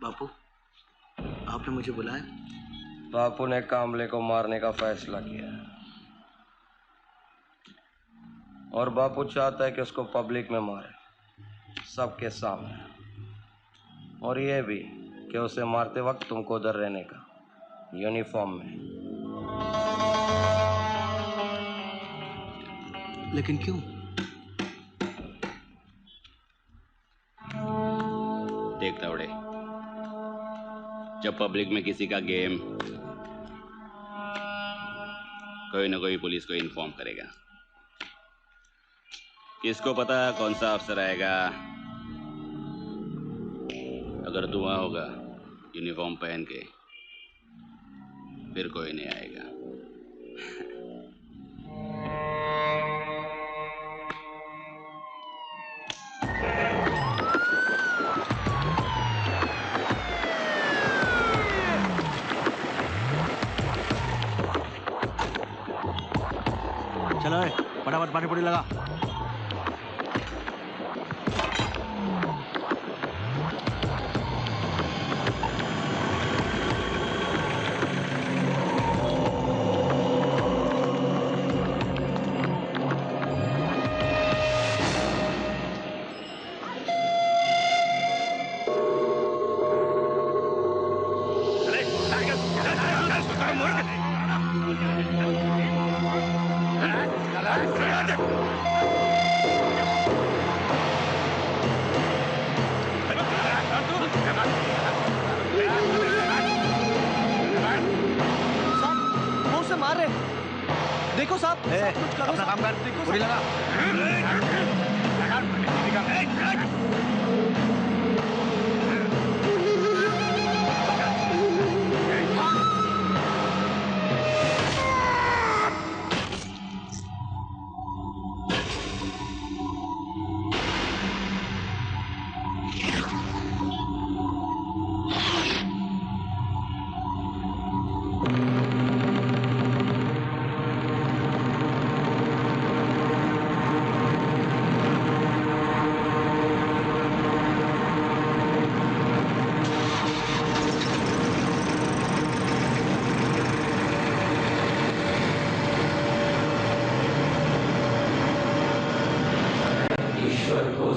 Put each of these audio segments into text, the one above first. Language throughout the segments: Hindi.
बापू, आपने मुझे बुलाया? बापू ने कामले को मारने का फैसला किया और बापू चाहता है कि उसको पब्लिक में मारे, सबके सामने, और ये भी कि उसे मारते वक्त तुमको उधर रहने का, यूनिफॉर्म में। लेकिन क्यों? देखता उड़े, जब पब्लिक में किसी का गेम, कोई ना कोई पुलिस को इन्फॉर्म करेगा। किसको पता कौन सा अफसर आएगा। अगर तू वहां होगा यूनिफॉर्म पहन के, फिर कोई नहीं आएगा। चलो फटाफट पानी पूरी लगा। देखो साहब, कुछ करो, अपना काम कर, पूरी लगा।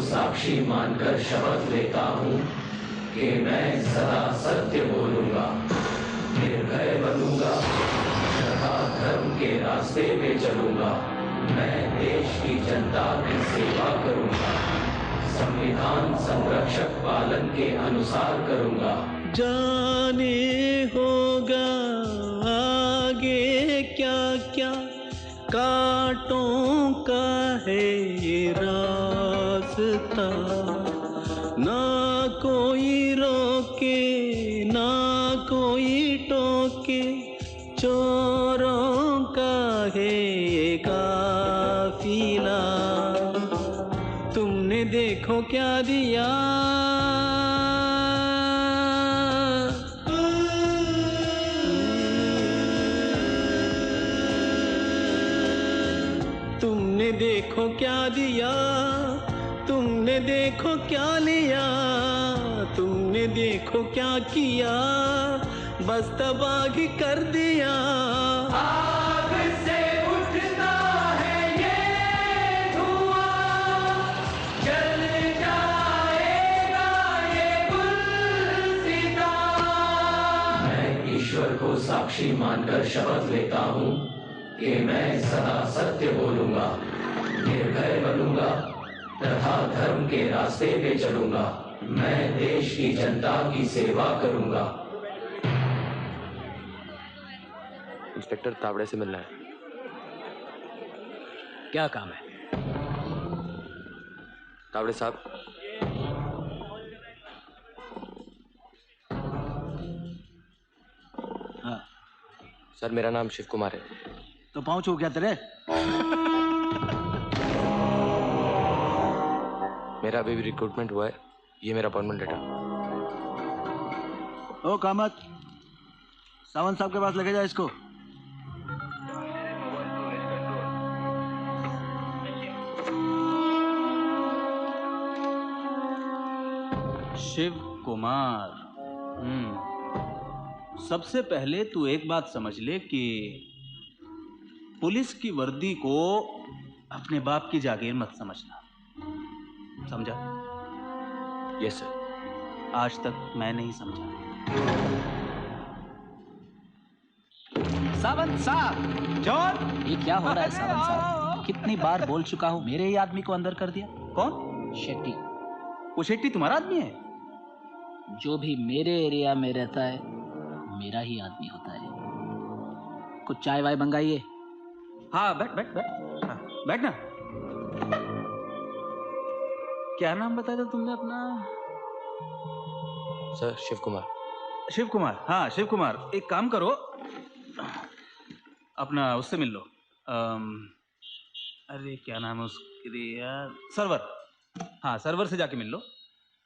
साक्षी मानकर शपथ लेता हूँ कि मैं सदा सत्य बोलूंगा, निर्भय बनूंगा तथा धर्म के रास्ते पे चलूंगा। मैं देश की जनता की सेवा करूंगा, संविधान संरक्षक पालन के अनुसार करूंगा। जाने होगा आगे क्या क्या, कांटों का है ये रास्ता, ना कोई रोके ना कोई टोके, चोरों का है ये काफिला। तुमने देखो क्या दिया, तुमने देखो क्या दिया, तुमने देखो क्या लिया, तुमने देखो क्या किया, बस तबाह ही कर दिया। आग से उठता है ये धुआं, जल जाएगा ये गुलसिता। मैं ईश्वर को साक्षी मानकर शपथ लेता हूँ कि मैं सदा सत्य बोलूंगा, निर्भय बनूंगा तथा धर्म के रास्ते पे चलूंगा। मैं देश की जनता की सेवा करूंगा। इंस्पेक्टर तावड़े से मिलना है। क्या काम है? तावड़े साहब, हाँ सर मेरा नाम शिव कुमार है। तो पहुंचू क्या तेरे? मेरा अभी भी रिक्रूटमेंट हुआ है, ये मेरा अपॉइंटमेंट लेटर। ओ कामत, सावंत साहब के पास लेके जा इसको। शिव कुमार, सबसे पहले तू एक बात समझ ले कि पुलिस की वर्दी को अपने बाप की जागीर मत समझना, समझा? Yes sir. आज तक मैं नहीं समझा। सावंत साहब, जॉन, ये क्या हो रहा है सावंत साहब? कितनी बार बोल चुका हूँ, मेरे ही आदमी को अंदर कर दिया। कौन? शेट्टी। वो शेट्टी तुम्हारा आदमी है? जो भी मेरे एरिया में रहता है मेरा ही आदमी होता है। कुछ चाय वाय मंगाइए। हाँ बैठ बैठ बैठ, हाँ, बैठ ना। क्या नाम बताया था तुमने अपना? सर शिव कुमार। शिव कुमार, हाँ शिव कुमार। एक काम करो, अपना उससे मिल लो। अरे क्या नाम है उसके यार, सर्वर। हाँ सर्वर से जाके मिल लो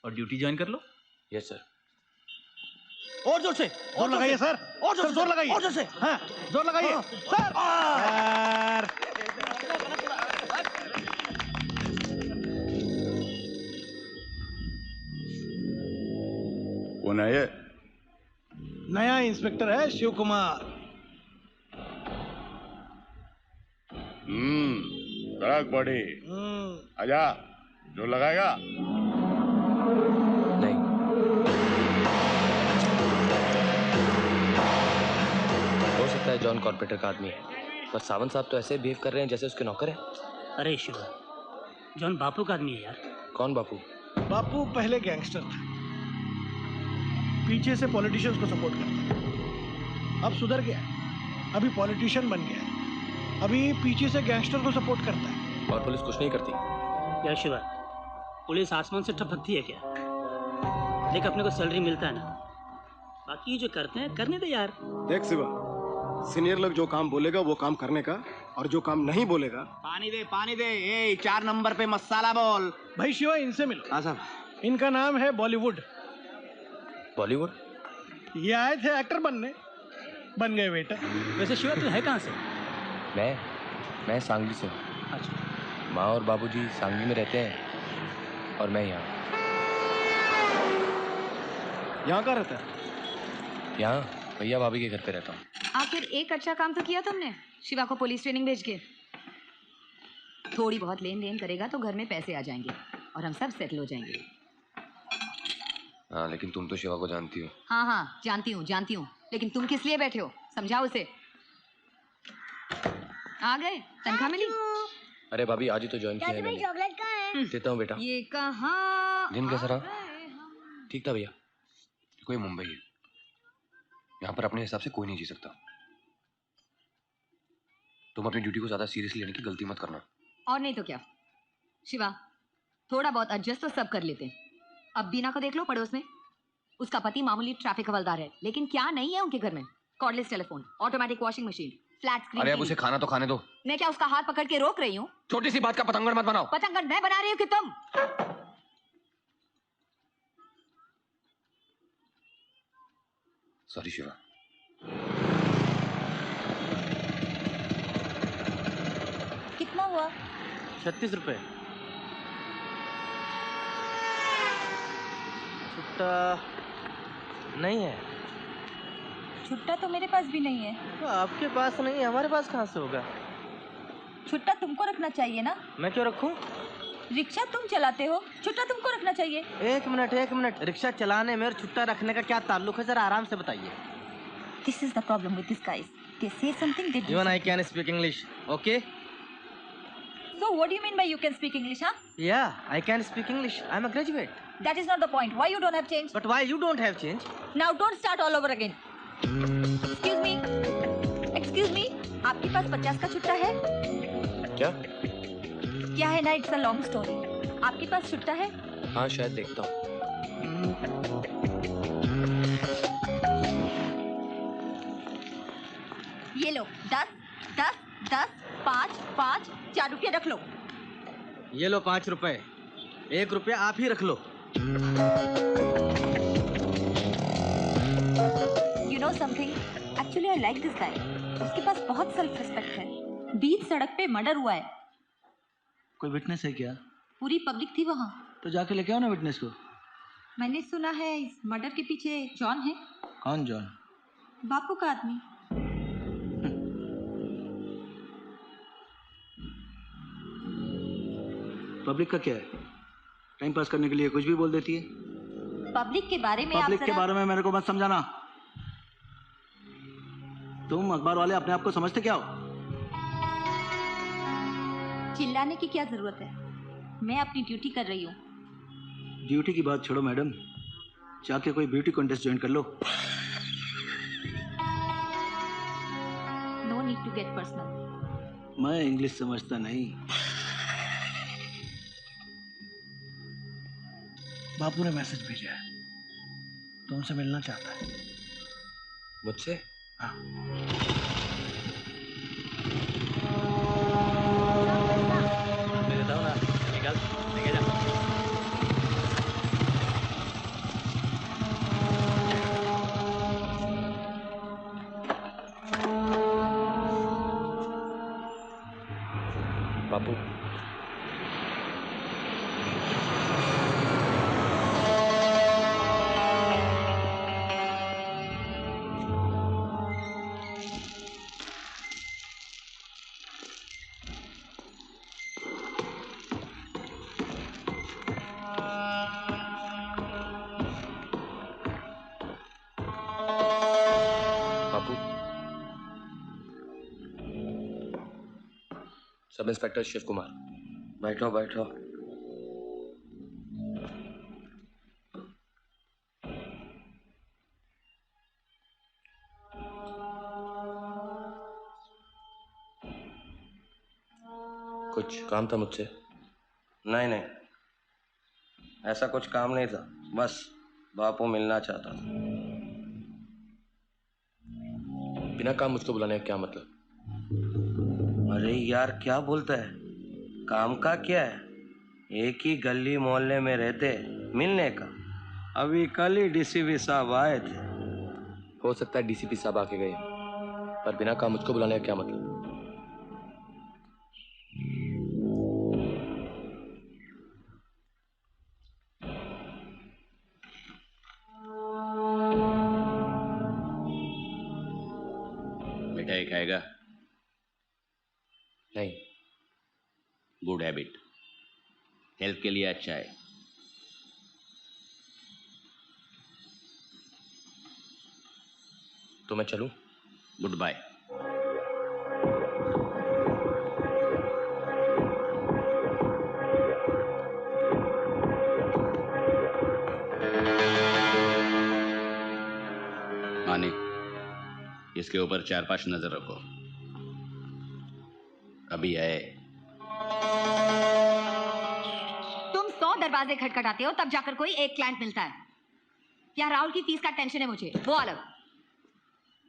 और ड्यूटी ज्वाइन कर लो। Yes sir. और जोर से, जोर लगाइए सर, और जोर लगाइए, और जोर से, हाँ जोर लगाइए सर। कौन है ये? नया इंस्पेक्टर है शिव कुमार। सड़क बड़ी। आजा, जो लगाएगा? नहीं। हो सकता है जॉन कॉर्पोरेटर का आदमी है, पर सावंत साहब तो ऐसे बिहेव कर रहे हैं जैसे उसके नौकर हैं। अरे शिवा, जॉन बापू का आदमी है यार। कौन बापू? बापू पहले गैंगस्टर था, पीछे से पॉलिटिशियंस को सपोर्ट करता था। अब सुधर गया, अभी पॉलिटिशियन बन गया, अभी पीछे से गैंगस्टर को सपोर्ट करता है। और पुलिस कुछ नहीं करती? यार शिवा, पुलिस आसमान से टपकती है क्या? देख अपने को सैलरी मिलता है ना, बाकी जो करते हैं करने दे यार। देख शिवा, सीनियर लोग जो काम बोलेगा वो काम करने का, और जो काम नहीं बोलेगा। पानी दे, ए 4 नंबर पे मसाला बोल। भाई शिवा, इनसे मिलो। हाँ साहब। इनका नाम है बॉलीवुड। बॉलीवुड? ये आए थे एक्टर बनने, बन गए वेटर। वैसे शिवा तू है कहाँ से? मैं सांगली से हूँ। अच्छा। माँ और बाबूजी सांगली में रहते हैं और मैं यहाँ। यहाँ का रहता है? यहाँ भैया भाभी के घर पे रहता हूँ। आखिर एक अच्छा काम तो किया तुमने, शिवा को पुलिस ट्रेनिंग भेज के। थोड़ी बहुत लेन देन करेगा तो घर में पैसे आ जाएंगे और हम सब सेटल हो जाएंगे। हाँ लेकिन तुम तो शिवा को जानती हो। हाँ हाँ जानती हूँ, लेकिन तुम किस लिए बैठे हो, समझाओ उसे। आ गए, तनख्वाह मिली? अरे भाभी आज ही तो ज्वाइन किया है मैंने। चॉकलेट कहाँ है? देता हूँ बेटा। ये कहाँ? दिन कैसा रहा? ठीक था भैया। कोई मुंबई है, यहाँ पर अपने हिसाब से कोई नहीं जी सकता। तुम अपनी ड्यूटी को ज्यादा सीरियसली लेने की गलती मत करना। और नहीं तो क्या शिवा, थोड़ा बहुत एडजस्ट तो सब कर लेते हैं। अब बीना को देख लो पड़ोस में, उसका पति मामूली ट्रैफिक हवलदार है, लेकिन क्या नहीं है उनके घर में? Cordless telephone, automatic washing machine, flat screen. अरे अब उसे खाना तो खाने दो। मैं क्या उसका हाथ पकड़ के रोक रही हूँ? छोटी सी बात का पतंगड़ मत बनाओ। पतंगड़ मैं बना रही हूँ कि तुम? सॉरी शिवा। कितना हुआ? 36 रुपए। छुट्टा नहीं है। छुट्टा तो मेरे पास भी नहीं है। तो आपके पास नहीं है, हमारे पास कहाँ से होगा? छुट्टा तुमको रखना चाहिए ना। मैं क्यों रखूं? रिक्शा तुम चलाते हो, छुट्टा तुमको रखना चाहिए। एक मिनट, रिक्शा चलाने में और छुट्टा रखने का क्या ताल्लुक है, जरा आराम से बताइए। This is the problem with these guys. They say something, they do Even I something. can speak English, okay? So what do you mean by you can speak English, huh? Yeah, I can speak English. I'm a graduate. That is not the point. Why you don't have change? But why you don't have change? Now don't start all over again. Excuse me. Excuse me. आपके पास 50 का छुट्टा है? क्या? क्या है ना, it's a long story. आपके पास छुट्टा है? हाँ शायद देखता हूँ। ये लो 10 10 10 5 5 4 रुपये रख लो। ये लो 5 रुपए, 1 रुपया आप ही रख लो। You know something? Actually I like this guy. उसके पास बहुत सेल्फ रिस्पेक्ट है। बीच सड़क पे मर्डर हुआ है। कोई विटनेस है क्या? पूरी पब्लिक थी वहाँ। तो जाके लेके आओ ना विटनेस को। मैंने सुना है इस मर्डर के पीछे जॉन है। कौन जॉन? बापू का आदमी। पब्लिक का क्या है? टाइम पास करने के लिए कुछ भी बोल देती है। पब्लिक के बारे में पब्लिक के बारे में मेरे को मत समझाना। तुम अखबार वाले अपने आप को समझते क्या हो? चिल्लाने की क्या जरूरत है? मैं अपनी ड्यूटी कर रही हूँ। ड्यूटी की बात छोड़ो मैडम, जाके कोई ब्यूटी कॉन्टेस्ट ज्वाइन कर लो। No need to get personal. मैं इंग्लिश समझता नहीं। बापू ने मैसेज भेजा है, तुमसे मिलना चाहता है। मुझसे? हाँ। मैं देता हूँ ना, निकाल, लेके जा। बापू सब इंस्पेक्टर शिव कुमार। बैठो बैठो। कुछ काम था मुझसे? नहीं नहीं, ऐसा कुछ काम नहीं था, बस बापू मिलना चाहता था। बिना काम मुझको बुलाने का क्या मतलब? अरे यार क्या बोलता है, काम का क्या है? एक ही गली मोहल्ले में रहते, मिलने का। अभी कल ही डीसीपी साहब आए थे। हो सकता है डीसीपी साहब आके गए, पर बिना काम मुझको बुलाने का क्या मतलब? मिठाई खाएगा? नहीं। गुड हैबिट, हेल्थ के लिए अच्छा है। तो मैं चलूं? Good bye. मानिक, इसके ऊपर 4-5 नजर रखो। अभी आए। तुम 100 दरवाजे खटखटाते हो तब जाकर कोई एक क्लाइंट मिलता है। क्या राहुल की फीस का टेंशन है मुझे, वो अलग।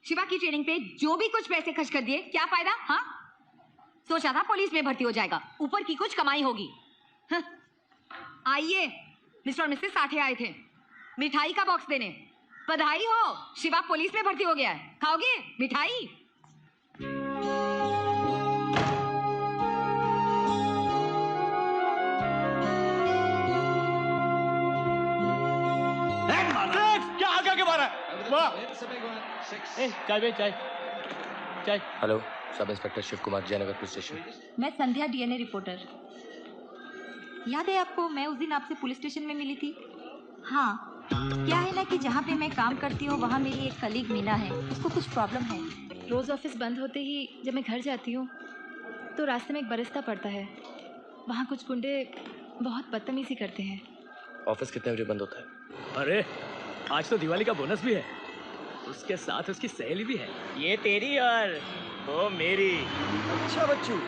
शिवा की ट्रेनिंग पे जो भी कुछ पैसे खर्च कर दिए, क्या फायदा? हाँ, सोचा था पुलिस में भर्ती हो जाएगा, ऊपर की कुछ कमाई होगी। हाँ। आइए, मिस्टर और मिसेस साठे आए थे मिठाई का बॉक्स देने। बधाई हो, शिवा पुलिस में भर्ती हो गया है। खाओगे मिठाई? क्या आगे के बारे? चाय बे, चाय चाय। Hello, sub inspector Shiv Kumar, Jayanagar police station. मैं संध्या, डीएनए रिपोर्टर। याद है आपको, मैं उस दिन आपसे पुलिस स्टेशन में मिली थी? हाँ, क्या है ना कि जहाँ पे मैं काम करती हूँ वहाँ मेरी एक कलीग मीना है, उसको कुछ प्रॉब्लम है। रोज ऑफिस बंद होते ही जब मैं घर जाती हूँ तो रास्ते में एक बरिस्ता पड़ता है। वहाँ कुछ गुंडे बहुत बदतमीजी करते हैं। ऑफिस कितने बजे बंद होता है? अरे आज तो दिवाली का बोनस भी है, उसके साथ उसकी सहेली भी है। ये तेरी और वो मेरी। अच्छा बच्चू,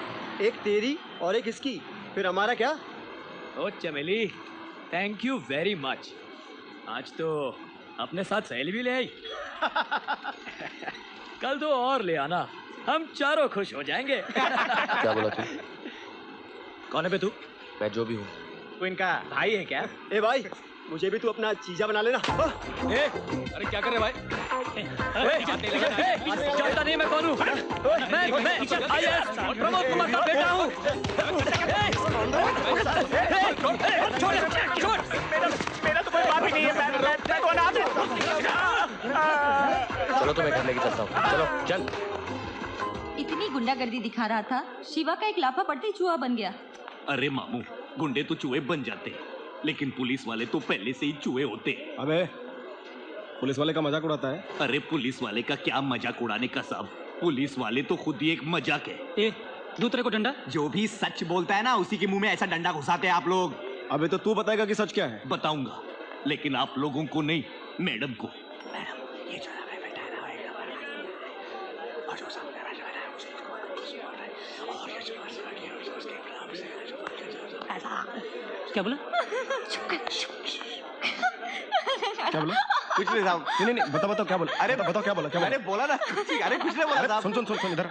एक तेरी और एक इसकी, फिर हमारा क्या? ओ चमेली, थैंक यू वेरी मच। आज तो अपने साथ सहेली भी ले आई। कल तो और ले आना, हम चारों खुश हो जाएंगे। क्या बोला तू? कौन है बे तू? मैं जो भी हूँ। तू इनका भाई है क्या? ए भाई, मुझे भी तू अपना चीजा बना लेना। अरे क्या कर रहे भाई? जानता नहीं मैं कौन हूँ? मैं IAS प्रमोद कुमार का बेटा हूँ। छोड़, मेरा तो कोई बाप ही नहीं है। मैं कौन आदमी? चलो तो मैं घर लेके चलता हूँ। चलो चल। इतनी गुंडागर्दी दिखा रहा था, शिवा का एक लाफा पड़ते ही चूहा बन गया। अरे मामू, गुंडे तो चूहे बन जाते हैं, लेकिन पुलिस वाले तो पहले से ही चूहे होते। अबे, पुलिस वाले का मजाक उड़ाता है? अरे पुलिस वाले का क्या मजाक उड़ाने का साहब, पुलिस वाले तो खुद ही एक मजाक है। दूसरे को डंडा? जो भी सच बोलता है ना, उसी के मुंह में ऐसा डंडा घुसाते हैं आप लोग। अबे तो तू बताएगा कि सच क्या है? बताऊंगा, लेकिन आप लोगों को नहीं, मैडम को। ये जो है बैठा है ना, और जो सामने बैठा है और ये जो उसके ऐसा। क्या बोला? क्या बोला? कुछ नहीं साहब। नहीं, बताओ क्या बोला? अरे बताओ क्या बोला? अरे बोला ना, अरे कुछ नहीं बोला साहब। सुन इधर।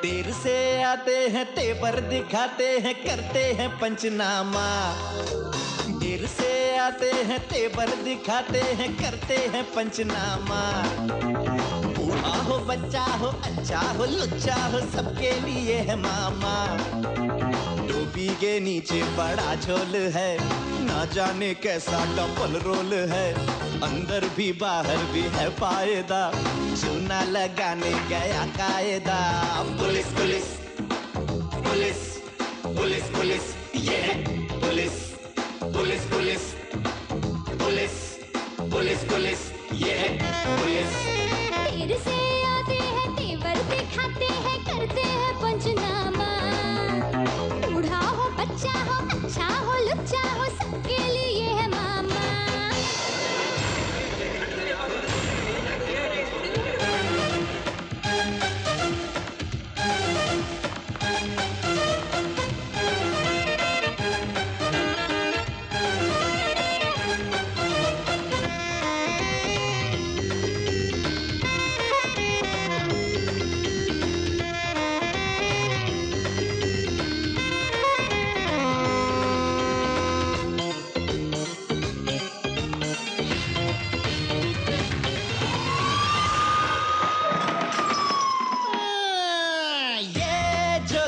देर से आते हैं, तेवर दिखाते हैं, करते हैं पंचनामा। देर से आते हैं, तेवर दिखाते हैं, करते हैं पंचनामा। बूढ़ा हो, बच्चा हो, अच्छा हो, लुच्चा हो, सबके लिए है मामा। टोपी के नीचे बड़ा झोल है, ना जाने कैसा डबल रोल है। अंदर भी बाहर भी है फायदा, चूना लगाने गया कायदा। Police police police police police, ये है police police police police police police, ये है पुलिस। देर से आते हैं, तेवर दिखाते हैं, करते हैं पंचनामा। बूढ़ा हो, बच्चा हो, अच्छा हो, लुच्चा हो, सबके लिए है मामा।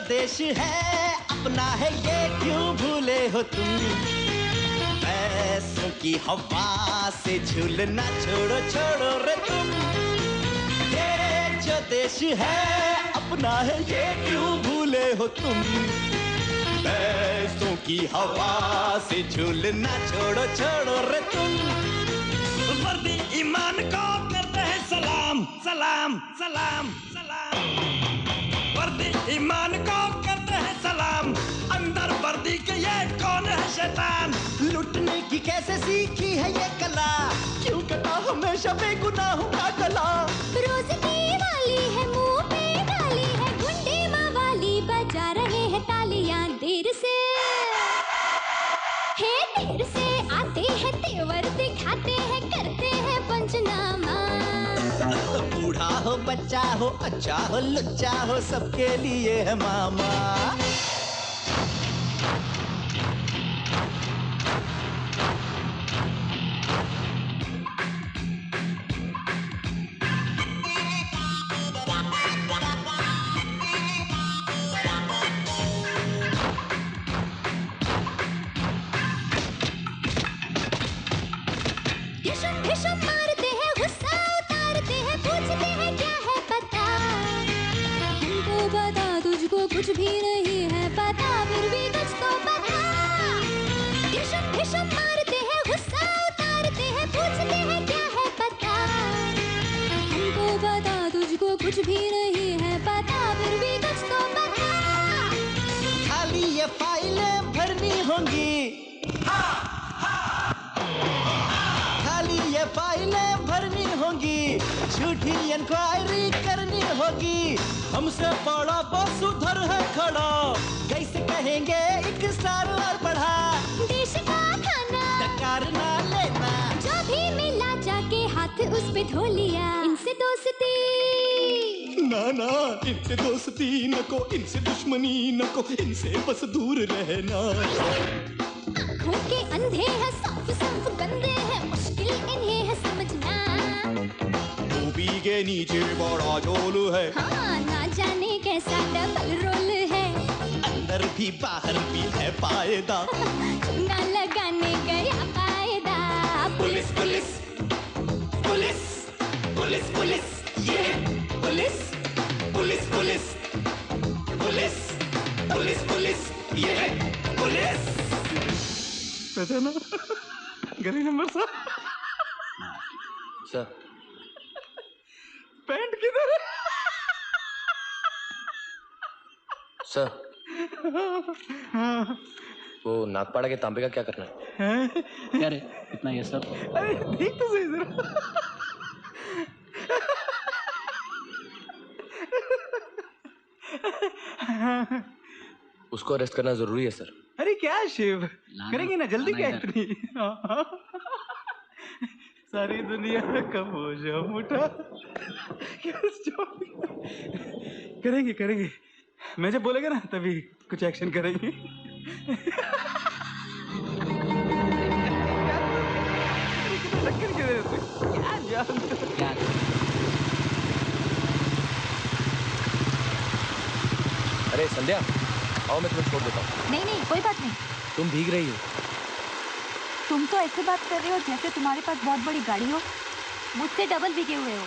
देश है अपना है, ये क्यों भूले हो तुम। पैसों की हवा से झूलना छोड़ो छोड़ो रे तुम। ये जो देश है अपना है, ये क्यों भूले हो तुम। पैसों की हवा से झूलना छोड़ो छोड़ो रे तुम। वर्दी ईमान को करते हैं सलाम सलाम सलाम सलाम। वर्दी ईमान को करते हैं सलाम, अंदर वर्दी के ये कौन है शैतान। लुटने की कैसे सीखी है ये कला, क्यों कटा हमेशा बेगुनाहों का गला। रोज़ी वाली है, मुंह पे डाली है, गुंडे माँ वाली बजा रहे हैं तालियां। देर से आते हैं, तेवर दिखाते हैं, करते हैं पंचनामा। बूढ़ा हो, बच्चा हो, अच्छा हो, लुच्चा हो, सबके लिए है मामा। मारते हैं, गुस्सा उतारते हैं, पूछते हैं क्या है पता। हमको बता, तुझको कुछ भी नहीं है पता, फिर भी कुछ तो पता। भीषण मारते हैं, गुस्सा उतारते हैं, पूछते हैं क्या है पता। हमको बता, तुझको कुछ भी नहीं है पता, फिर भी कुछ तो पता। खाली ये फाइलें भरनी होंगी, खाली ये ये फाइलें भरनी होगी, झूठी इंक्वायरी करनी होगी। हमसे बड़ा बॉस उधर है खड़ा, कैसे कहेंगे एक स्टार और बढ़ा। देश का खाना डकार ना लेना, जो भी मिला जाके हाथ उस पे धो लिया। इनसे दोस्ती ना ना, इनसे दोस्ती न को, इनसे दुश्मनी न को, इनसे बस दूर रहना। आँखों के अंधे हैं, साफ साफ गंदे हैं, मुश्किल इन्हें है समझना। टोपी के नीचे बड़ा झोल है, हाँ ना जाने कैसा डबल रोल है। अंदर भी बाहर भी है फायदा, चुना लगाने गया कायदा। Police police police police police, ये police police police police police police, ये पुलिस। पहचाना? गली नंबर सर। पैंट किधर है? सर, वो नागपाड़ा के तांबे का क्या करना है? क्या रे इतना ये सब? अरे ठीक तो सही जरा। उसको अरेस्ट करना जरूरी है सर। अरे क्या शिव, करेंगे ना, जल्दी क्या इतनी। सारी दुनिया का बोझ हम उठा, करेंगे करेंगे। मैं जब बोलेगा ना तभी कुछ एक्शन करेंगे। क्या अरे संध्या, आओ मैं तुम्हें छोड़ देता हूँ। नहीं नहीं, कोई बात नहीं। तुम भीग रही हो। तुम तो ऐसे बात कर रहे हो जैसे तुम्हारे पास बहुत बड़ी गाड़ी हो। मुझसे डबल भीगे हुए हो।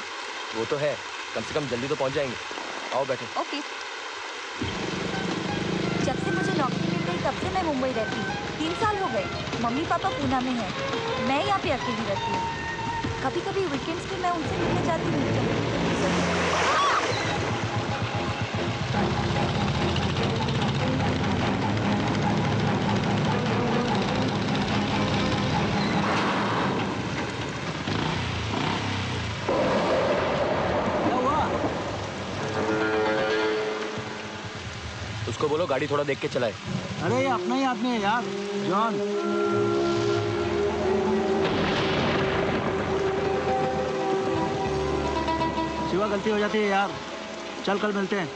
वो तो है, कम से कम जल्दी तो पहुँच जाएंगे। आओ बैठो। ओके। जब से मुझे नौकरी मिल गई तब से मैं मुंबई रहती हूँ। 3 साल हो गए। मम्मी पापा पूना में हैं। मैं यहाँ पे अकेली रहती हूँ। कभी कभी वीकेंड्स पे मैं उनसे मिलने जाती हूँ। उसको बोलो गाड़ी थोड़ा देख के चलाए। अरे ये अपना ही आदमी है यार, जॉन। शिवा, गलती हो जाती है यार, चल कल मिलते हैं।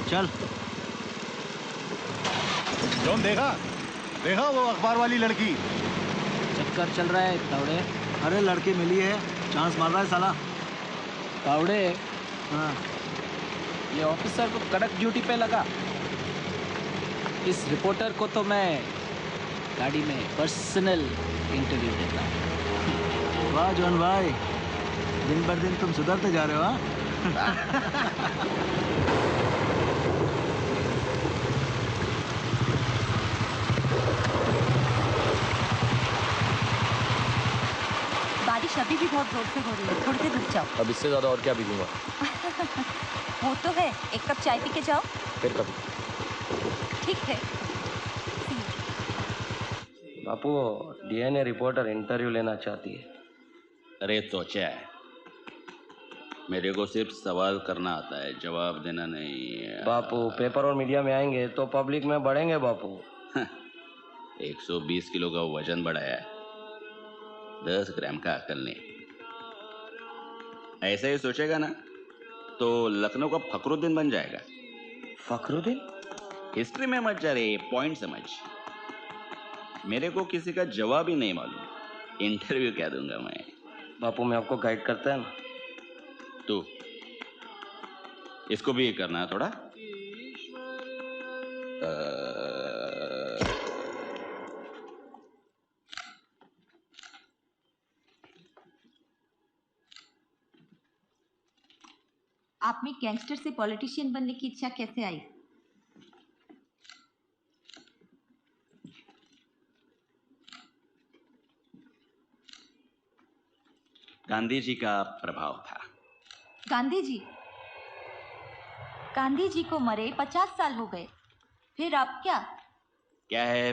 चल। जॉन, देखा देखा वो अखबार वाली लड़की? चक्कर चल रहा है तावड़े। अरे लड़की मिली है, चांस मार रहा है साला। तावड़े, हाँ, ये ऑफिसर को कड़क ड्यूटी पे लगा। इस रिपोर्टर को तो मैं गाड़ी में पर्सनल इंटरव्यू देता हूँ। वाह जॉन भाई, दिन भर दिन तुम सुधरते जा रहे हो। बारिश अभी भी बहुत जोर से हो रही है, थोड़ी देर रुक जाओ। अब इससे ज्यादा और क्या भीगूंगा। वो तो है, एक कप चाय पी के जाओ। फिर कभी। ठीक है। बापू, डीएनए रिपोर्टर इंटरव्यू लेना चाहती है। अरे तो क्या है, मेरे को सिर्फ सवाल करना आता है, जवाब देना नहीं। बापू, पेपर और मीडिया में आएंगे तो पब्लिक में बढ़ेंगे बापू। 120 किलो का वजन बढ़ाया है, 10 ग्राम का अकल नहीं। ऐसा ही सोचेगा ना तो लखनऊ का फखरुद्दीन बन जाएगा। फखरुद्दीन? हिस्ट्री में मत जा रहे, पॉइंट समझ। मेरे को किसी का जवाब ही नहीं मालूम, इंटरव्यू क्या दूंगा मैं। बापू, मैं आपको गाइड करता है ना। तू इसको भी करना है थोड़ा। आप में गैंगस्टर से पॉलिटिशियन बनने की इच्छा कैसे आई? गांधी जी का प्रभाव था। गांधी जी? गांधी जी को मरे 50 साल हो गए, फिर आप क्या है,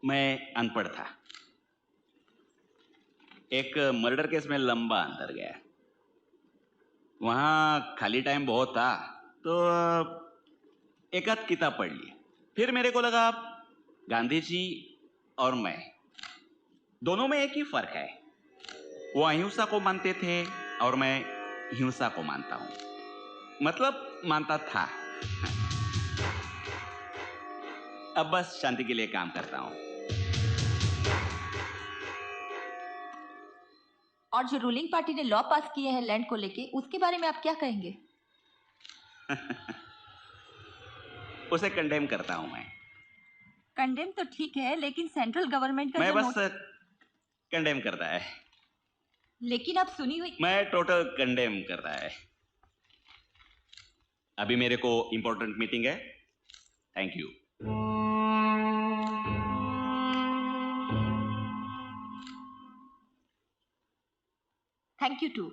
मैं अनपढ़ था। एक मर्डर केस में लंबा अंदर गया। वहां खाली टाइम बहुत था तो एक आध किताब पढ़ ली। फिर मेरे को लगा गांधी जी और मैं दोनों में एक ही फर्क है। वो अहिंसा को मानते थे और मैं हिंसा को मानता हूं, मतलब मानता था। अब बस शांति के लिए काम करता हूं। और जो रूलिंग पार्टी ने लॉ पास किए हैं लैंड को लेके, उसके बारे में आप क्या कहेंगे? उसे कंडेम करता हूं मैं। कंडेम तो ठीक है, लेकिन सेंट्रल गवर्नमेंट का मैं जो बस कंडेम करता है। लेकिन आप सुनी हुई मैं टोटल कंडेम करता है। अभी मेरे को इंपॉर्टेंट मीटिंग है। Thank you. Thank you too.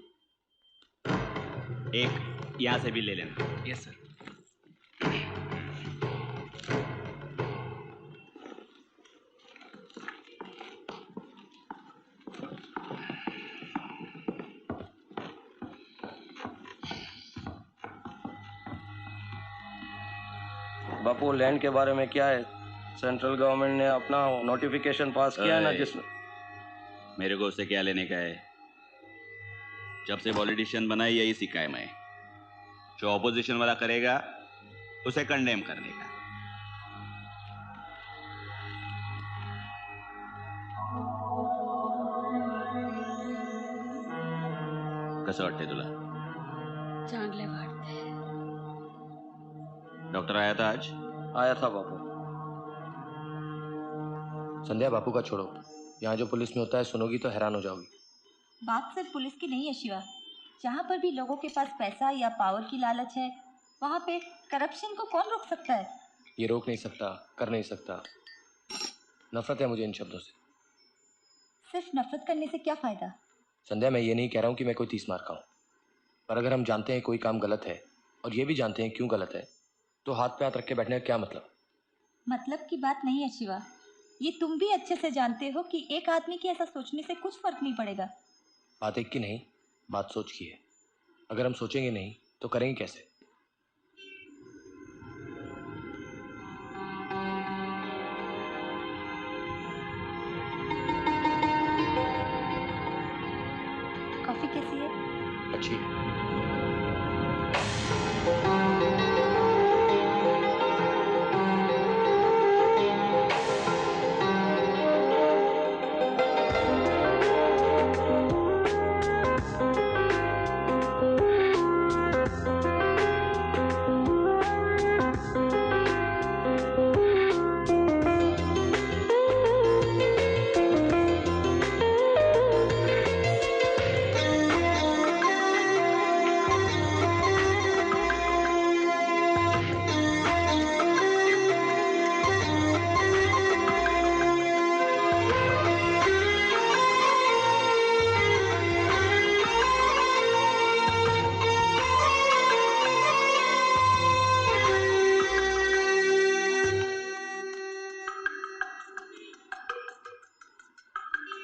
एक यहां से भी ले लेना। Yes sir. बापू, लैंड के बारे में क्या है? सेंट्रल गवर्नमेंट ने अपना नोटिफिकेशन पास किया है ना, जिसमें मेरे को उससे क्या लेने का है? जब से पॉलिटिशियन बना यही सीखा है मैं। जो ऑपोजिशन वाला करेगा उसे कंडेम करने का। कसं वाटतंय तुला? चांगले वाटते। डॉक्टर आया था आज? आया था बापू। संध्या, बापू का छोड़ो। यहाँ जो पुलिस में होता है सुनोगी तो हैरान हो जाओगी। बात सिर्फ पुलिस की नहीं है शिवा। जहाँ पर भी लोगों के पास पैसा या पावर की लालच है, वहाँ पे करप्शन को कौन रोक सकता है? ये रोक नहीं सकता, कर नहीं सकता। नफरत है मुझे इन शब्दों से। सिर्फ नफरत करने से क्या फायदा? संध्या, मैं ये नहीं कह रहा हूँ कि मैं कोई तीस मार का हूँ, पर अगर हम जानते हैं कोई काम गलत है और ये भी जानते हैं क्यों गलत है, तो हाथ पे हाथ रख के बैठने का क्या मतलब? मतलब की बात नहीं है शिवा। ये तुम भी अच्छे से जानते हो कि एक आदमी के ऐसा सोचने से कुछ फर्क नहीं पड़ेगा। बात एक की नहीं, बात सोच की है। अगर हम सोचेंगे नहीं तो करेंगे कैसे? कॉफी कैसी है? अच्छी है।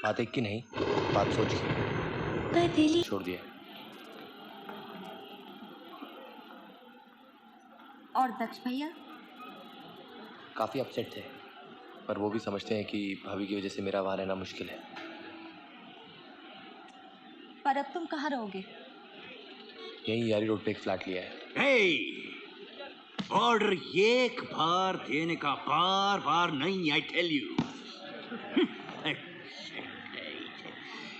बात एक की नहीं, बात सोच की। छोड़ दिया। और दक्ष भैया? काफी अपसेट थे, पर वो भी समझते हैं कि भाभी की वजह से मेरा वहां रहना मुश्किल है। पर अब तुम कहाँ रहोगे? यही यारी रोड पे एक फ्लैट लिया है। ऑर्डर एक बार देने का बार बार नहीं, आई टेल यू।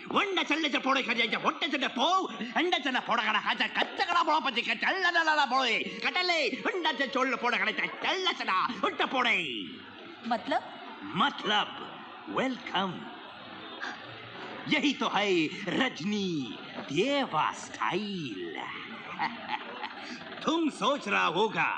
वंडा चलने से पोड़े खा जाए, वोटे चलने पो, अंडा चलना पोड़ा खाना खाचा, कच्चा करा पोड़ा पचे का चलना डाला पोड़े, कटले, वंडा से छोड़ने पोड़ा खाने चलना चला, उल्टा पोड़े। मतलब वेलकम। यही तो है रजनी देवा स्टाइल। तुम सोच रहा होगा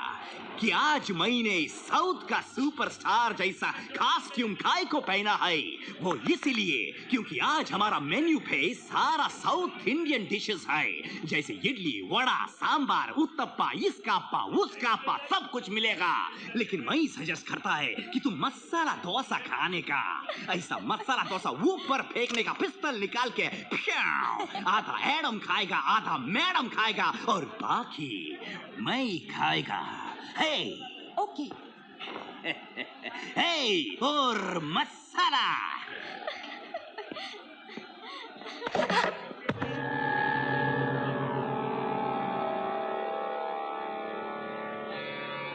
कि आज मैंने साउथ का सुपरस्टार जैसा कॉस्ट्यूम काय को पहना है? वो इसलिए क्योंकि आज हमारा मेन्यू पे सारा साउथ इंडियन डिशेस है, जैसे इडली, वड़ा, सांबार, उत्तप्पा, इसका अप्पा, उसका अप्पा, सब कुछ मिलेगा। लेकिन मैं सजेस्ट करता है कि तुम मसाला डोसा खाने का। ऐसा मसाला डोसा ऊपर फेंकने का, पिस्तौल निकाल के आधा एडम खाएगा, आधा मैडम खाएगा और बाकी मैं खाएगा। हे ओके हे और मसाला।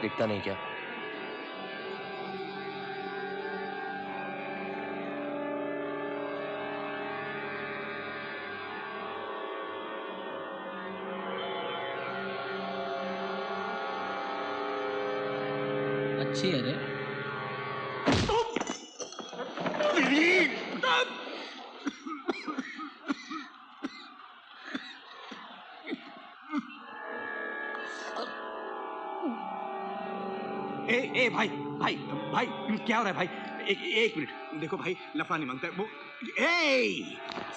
दिखता नहीं क्या? अच्छी है रे। ए भाई भाई भाई क्या हो रहा है भाई? एक मिनट देखो भाई, लफड़ा नहीं मांगता वो।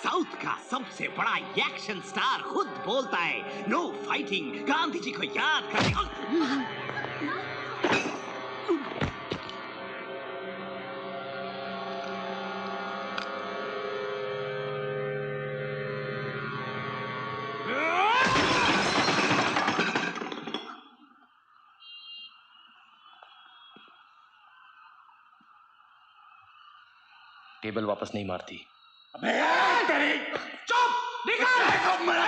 साउथ का सबसे बड़ा एक्शन स्टार खुद बोलता है नो फाइटिंग, गांधी जी को याद करने। टेबल वापस नहीं मारती। अबे तेरी चुप, निकाल मना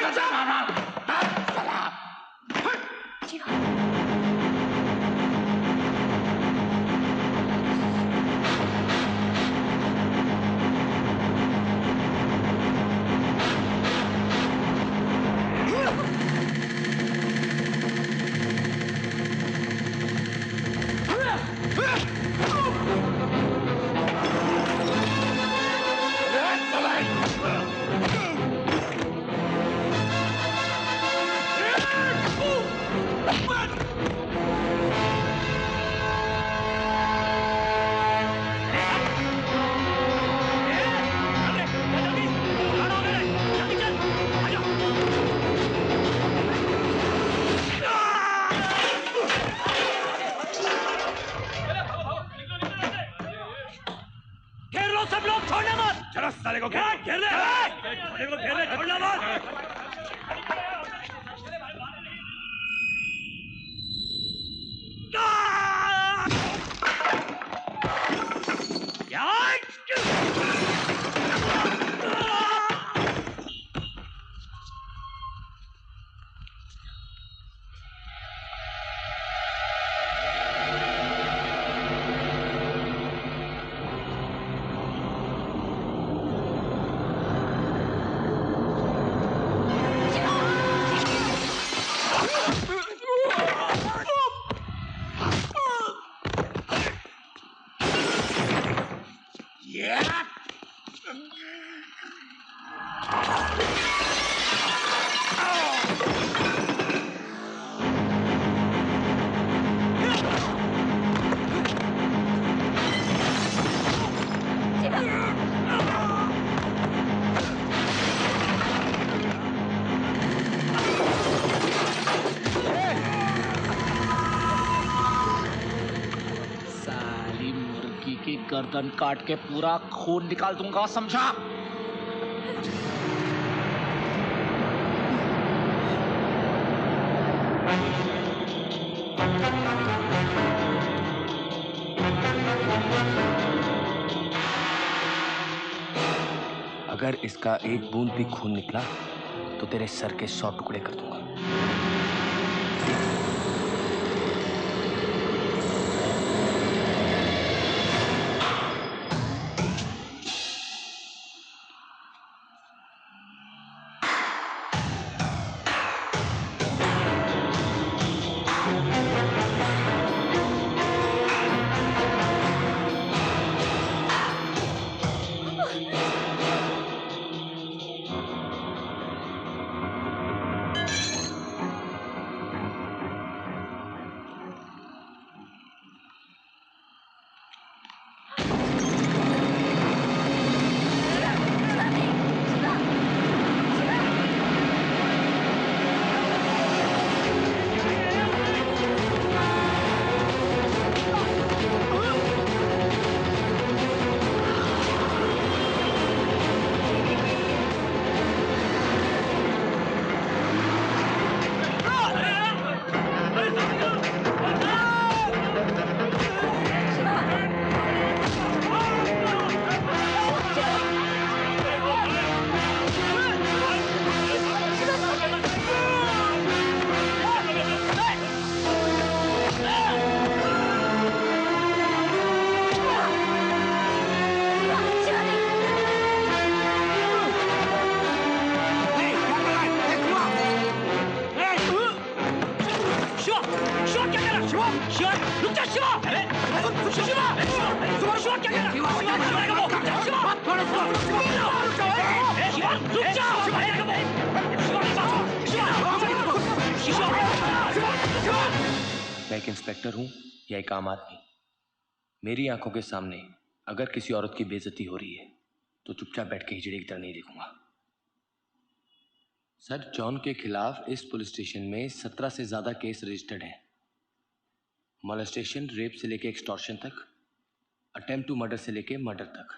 गर्दन काट के पूरा खून निकाल दूंगा, समझा? अगर इसका एक बूंद भी खून निकला तो तेरे सर के 100 टुकड़े कर दूंगा। शिवा शिवा रुक जा शिवा अरे शिवा शिवा शिवा क्या कर रहा है शिवा रुक जा मैं एक इंस्पेक्टर हूं या एक आम आदमी। मेरी आंखों के सामने अगर किसी औरत की बेइज्जती हो रही है तो चुपचाप बैठ के हिजड़े की तरह नहीं देखूंगा। सर, जॉन के खिलाफ इस पुलिस स्टेशन में 17 से ज्यादा केस रजिस्टर्ड हैं। मोलेस्टेशन, रेप से लेके एक्सटॉर्शन तक, अटेम्प्ट टू मर्डर से लेके मर्डर तक।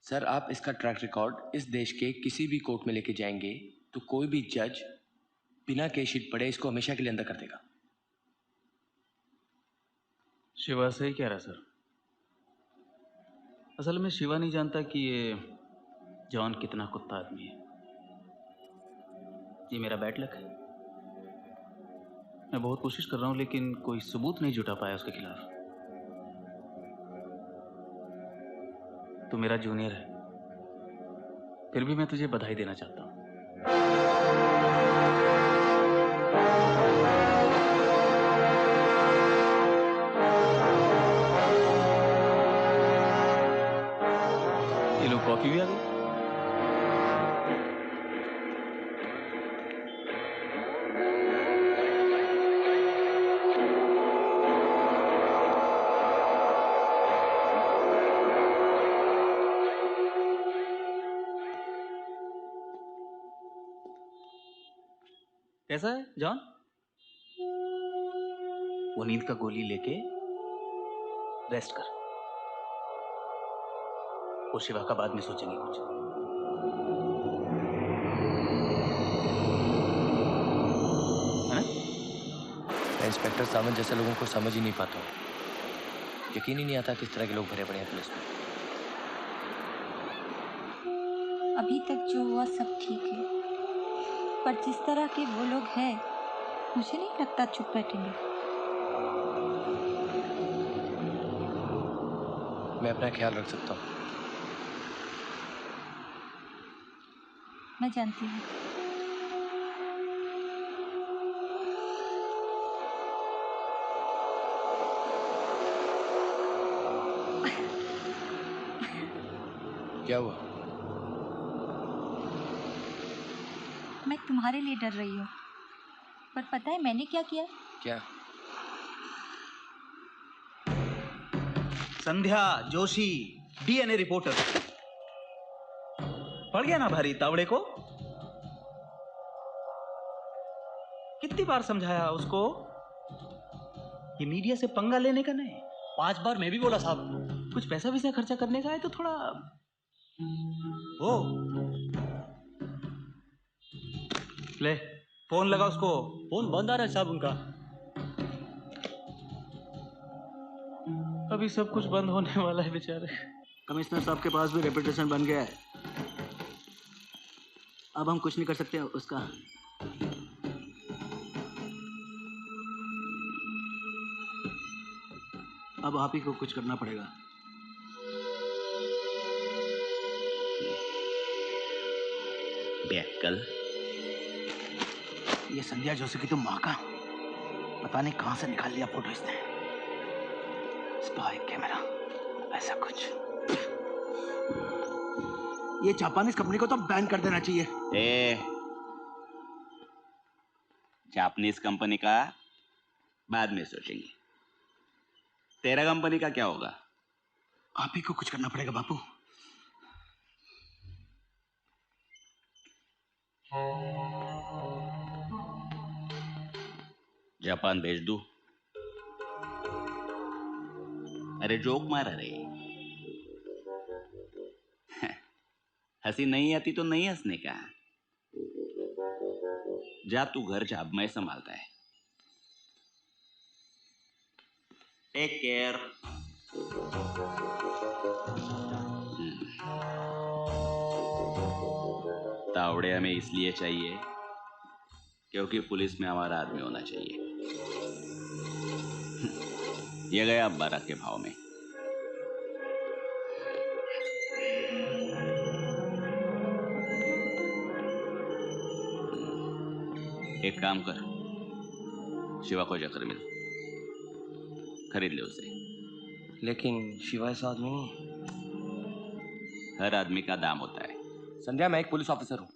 सर, आप इसका ट्रैक रिकॉर्ड इस देश के किसी भी कोर्ट में लेके जाएंगे तो कोई भी जज बिना केस शीट पढ़े इसको हमेशा के लिए अंदर कर देगा। शिवा सही कह रहा सर। असल में शिवा नहीं जानता कि ये जॉन कितना कुत्ता आदमी है। ये मेरा बैड लक है। मैं बहुत कोशिश कर रहा हूं लेकिन कोई सबूत नहीं जुटा पाया उसके खिलाफ। तू मेरा जूनियर है, फिर भी मैं तुझे बधाई देना चाहता हूं। ये लो कॉफी भी आ गई। कैसा है जॉन? वो नींद का गोली लेके रेस्ट कर। वो शिवा का बाद में सोचेंगे कुछ। है ना? मैं इंस्पेक्टर सामंत जैसे लोगों को समझ ही नहीं पाता हूँ। यकीन ही नहीं आता किस तरह के लोग भरे पड़े हैं पुलिस में। अभी तक जो हुआ सब ठीक है, पर जिस तरह के वो लोग हैं, मुझे नहीं लगता चुप बैठेंगे। मैं अपना ख्याल रख सकता हूँ। मैं जानती हूँ। क्या हुआ? मैं तुम्हारे लिए डर रही हूँ, पर पता है मैंने क्या किया? क्या? संध्या जोशी, डीएनए रिपोर्टर। पड़ गया ना भारी तावड़े को? कितनी बार समझाया उसको कि मीडिया से पंगा लेने का नहीं। 5 बार मैं भी बोला साहब। कुछ पैसा वैसा खर्चा करने का है तो थोड़ा ओ ले फोन लगा उसको। फोन बंद आ रहा है साहब उनका। अभी सब कुछ बंद होने वाला है बेचारे। कमिश्नर साहब के पास भी रेपुटेशन बन गया है, अब हम कुछ नहीं कर सकते उसका। अब आप ही को कुछ करना पड़ेगा। बेअक्ल। ये संध्या जोशी की तो माँ का पता नहीं कहां से निकाल लिया फोटो इसने। स्पाई कैमरा ऐसा कुछ। ये जापानीज कंपनी को तो बैन कर देना चाहिए। जापानीज कंपनी का बाद में सोचेंगे। तेरा कंपनी का क्या होगा? आप ही को कुछ करना पड़ेगा बापू। जापान भेज दूं? अरे जोक मारा रे। हंसी नहीं आती तो नहीं हंसने का। जा तू घर जा, अब मैं संभालता है। Take care. तावड़े हमें इसलिए चाहिए क्योंकि पुलिस में हमारा आदमी होना चाहिए। ये गया 12 के भाव में। एक काम कर, शिवा को जाकर मिल, खरीद ले उसे। लेकिन शिवा इस आदमी नहीं। हर आदमी का दाम होता है। संध्या, मैं एक पुलिस ऑफिसर हूँ,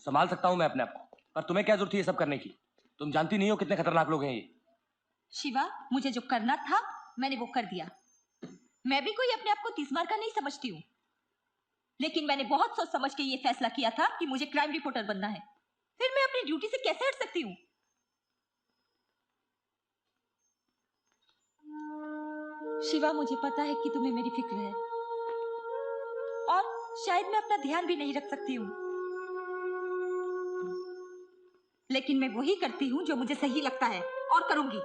संभाल सकता हूँ मैं अपने आप को, पर तुम्हें क्या जरूरत थी ये सब करने की? तुम जानती नहीं हो कितने खतरनाक लोग हैं ये। शिवा, मुझे जो करना था मैंने वो कर दिया। मैं भी कोई अपने आप को तीसमार का नहीं समझती हूँ, लेकिन मैंने बहुत सोच समझ के ये फैसला किया था कि मुझे क्राइम रिपोर्टर बनना है। फिर मैं अपनी ड्यूटी से कैसे हट सकती हूँ? शिवा, मुझे पता है कि तुम्हें मेरी फिक्र है और शायद मैं अपना ध्यान भी नहीं रख सकती हूँ, लेकिन मैं वही करती हूँ जो मुझे सही लगता है और करूंगी।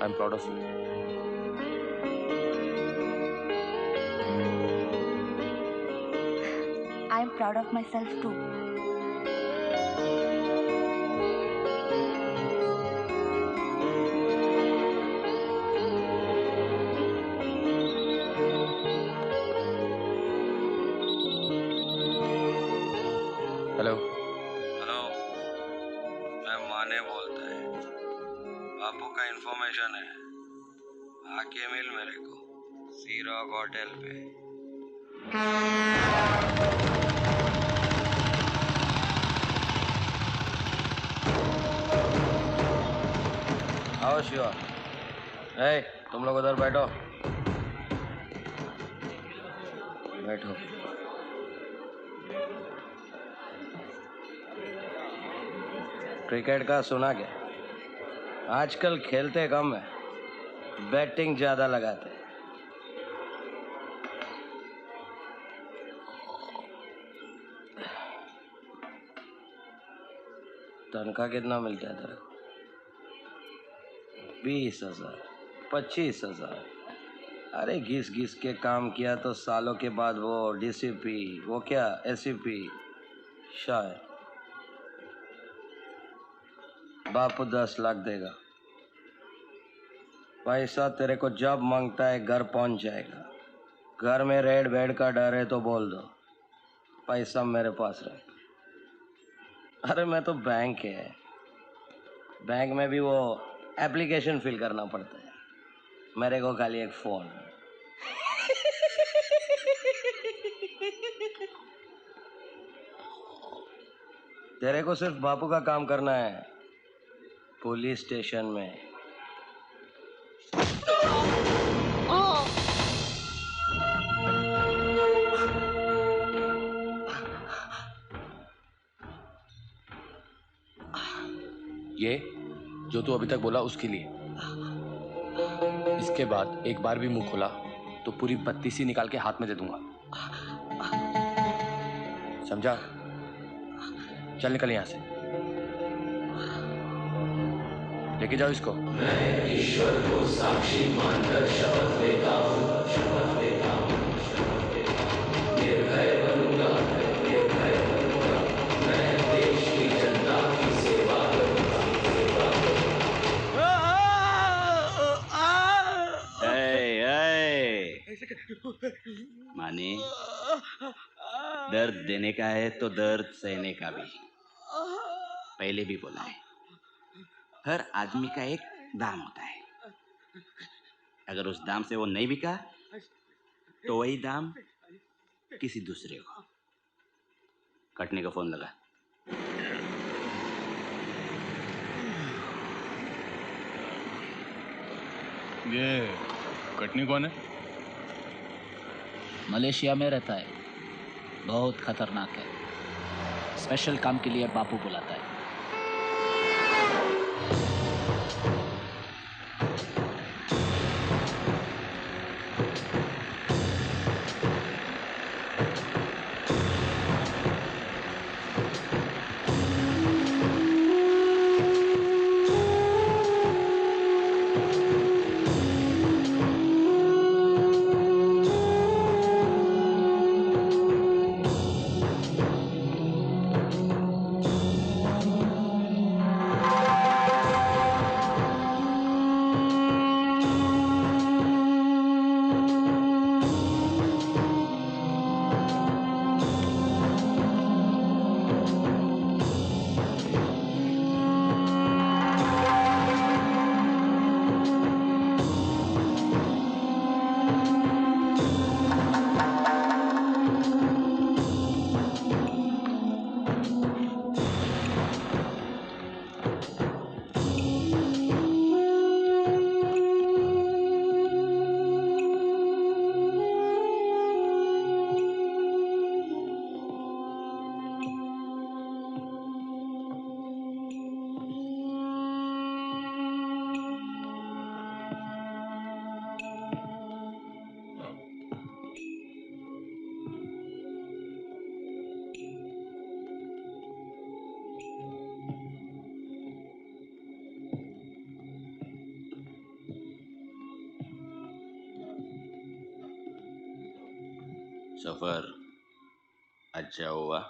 I'm proud of you. I'm proud of myself too. Hello. Hello, मैं माने बोलता है। बापू का इंफॉर्मेशन है, आके मिल मेरे को सी रॉक होटल पे। आओ शिवा। ए, तुम लोग उधर बैठो। बैठो। क्रिकेट का सुना क्या? आजकल खेलते कम है, बैटिंग ज्यादा लगाते हैं। तनख्वाह कितना मिलता है तेरे को? 20,000, 25,000। अरे घिस घिस के काम किया तो सालों के बाद वो डीसीपी, वो क्या एसीपी, शायद बापू 10 लाख देगा। पैसा तेरे को जब मांगता है घर पहुंच जाएगा। घर में रेड बेड का डर है तो बोल दो, पैसा मेरे पास रहे। अरे मैं तो बैंक है, बैंक में भी वो एप्लीकेशन फिल करना पड़ता है, मेरे को खाली एक फोन। तेरे को सिर्फ बापू का काम करना है पुलिस स्टेशन में। ये जो तू अभी तक बोला उसके लिए। इसके बाद एक बार भी मुंह खोला तो पूरी 32 निकाल के हाथ में दे दूंगा, समझा? चल निकल यहां से, लेके जाओ इसको। मैं ईश्वर को साक्षी मानकर शपथ लेता हूँ, शपथ लेता हूँ, शपथ लेता हूँ। निर्भय बनूंगा, निर्भय बनूंगा। मैं देश की जनता की सेवा करूंगा, सेवा करूंगा। माने, दर्द देने का है तो दर्द सहने का भी। पहले भी बोला है, हर आदमी का एक दाम होता है। अगर उस दाम से वो नहीं बिका तो वही दाम किसी दूसरे को। कटने का फोन लगा। ये कटनी कौन है? मलेशिया में रहता है, बहुत खतरनाक है। स्पेशल काम के लिए बापू बुलाता है। सफर अच्छा हुआ।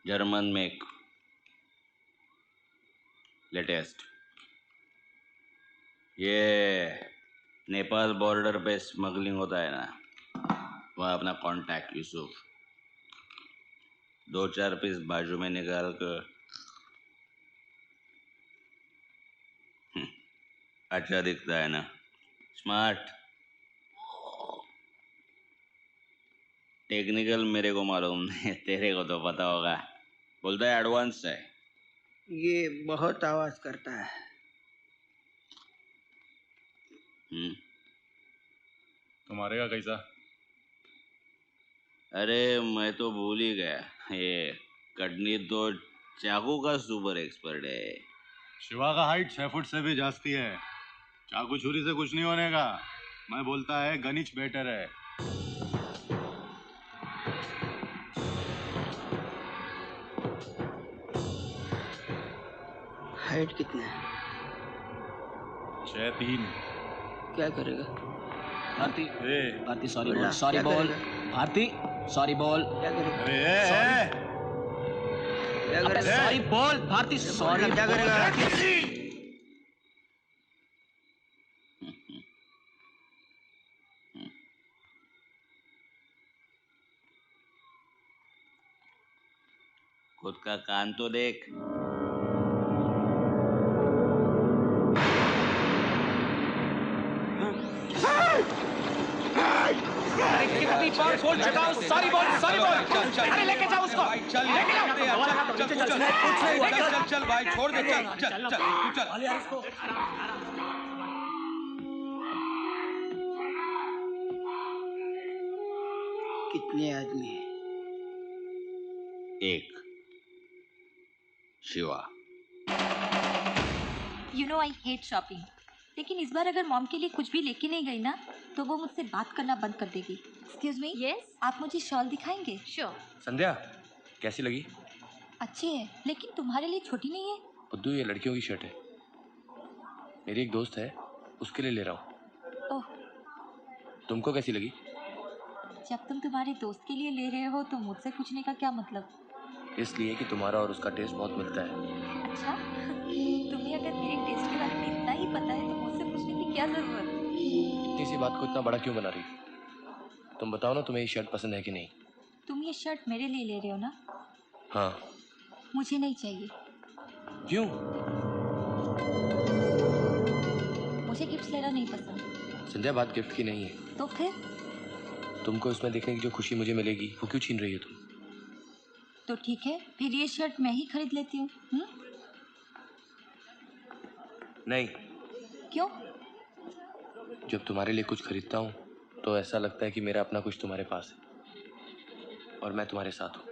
German make, latest. ये नेपाल बॉर्डर पे स्मगलिंग होता है ना, वह अपना कांटेक्ट यूसुफ 2-4 पीस बाजू में निकाल कर अच्छा दिखता है ना, स्मार्ट। टेक्निकल मेरे को मालूम नहीं, तेरे को तो पता होगा। बोलता है एडवांस है। ये बहुत आवाज करता है। तुम्हारे का कैसा? अरे मैं तो भूल ही गया, ये कटनी तो चाकू का सुपर एक्सपर्ट है। शिवा का हाइट 6 फुट से भी जास्ती है। चाकू छुरी से कुछ नहीं होने का। मैं बोलता है गणिच बेटर है। हाइट कितना है? 6'3". क्या करेगा? भारती, भारती सॉरी बोल, बोला, सॉरी क्या बोल, करेगा? भारती सॉरी बोल, क्या करेगा? अबे सॉरी बोल, भारती सॉरी। क्या करेगा? खुद का कान तो देख। कितनी बार बोल चुका हूँ, सॉरी बोल, सॉरी बोल। अरे लेके जाओ उसको, लेके जाओ। चल भाई, छोड़ दे, चल। कितने आदमी हैं? एक, Shiva. You know I hate shopping, लेकिन इस बार अगर मॉम के लिए कुछ भी लेके नहीं गई ना तो वो मुझसे बात करना बंद कर देगी। एक्सक्यूज मी, यस, आप मुझे शॉल दिखाएंगे? श्योर। संध्या कैसी लगी? अच्छी है, लेकिन तुम्हारे लिए छोटी नहीं है। बुद्धू ये लड़कियों की शर्ट है, मेरी एक दोस्त है उसके लिए ले रहा हूँ। ओह, तुमको कैसी लगी? जब तुम तुम्हारे दोस्त के लिए ले रहे हो तो मुझसे पूछने का क्या मतलब? इसलिए कि तुम्हारा और उसका टेस्ट बहुत मिलता है। अच्छा, तुम्हें अगर मेरे टेस्ट के बारे में इतना ही पता है तो मुझसे पूछने की क्या जरूरत? इतनी सी बात को इतना बड़ा क्यों बना रही? तुम बताओ ना, तुम्हें ये शर्ट पसंद है कि नहीं? तुम ये शर्ट मेरे लिए ले रहे हो ना? हाँ। मुझे नहीं चाहिए। क्यों? मुझे गिफ्ट लेना नहीं पसंद। संध्या बात गिफ्ट की नहीं है। तो फिर? तुमको इसमें देखने की जो खुशी मुझे मिलेगी वो क्यों छीन रही हो तुम? तो ठीक है, फिर ये शर्ट मैं ही खरीद लेती हूँ। नहीं। क्यों? जब तुम्हारे लिए कुछ खरीदता हूँ तो ऐसा लगता है कि मेरा अपना कुछ तुम्हारे पास है और मैं तुम्हारे साथ हूँ।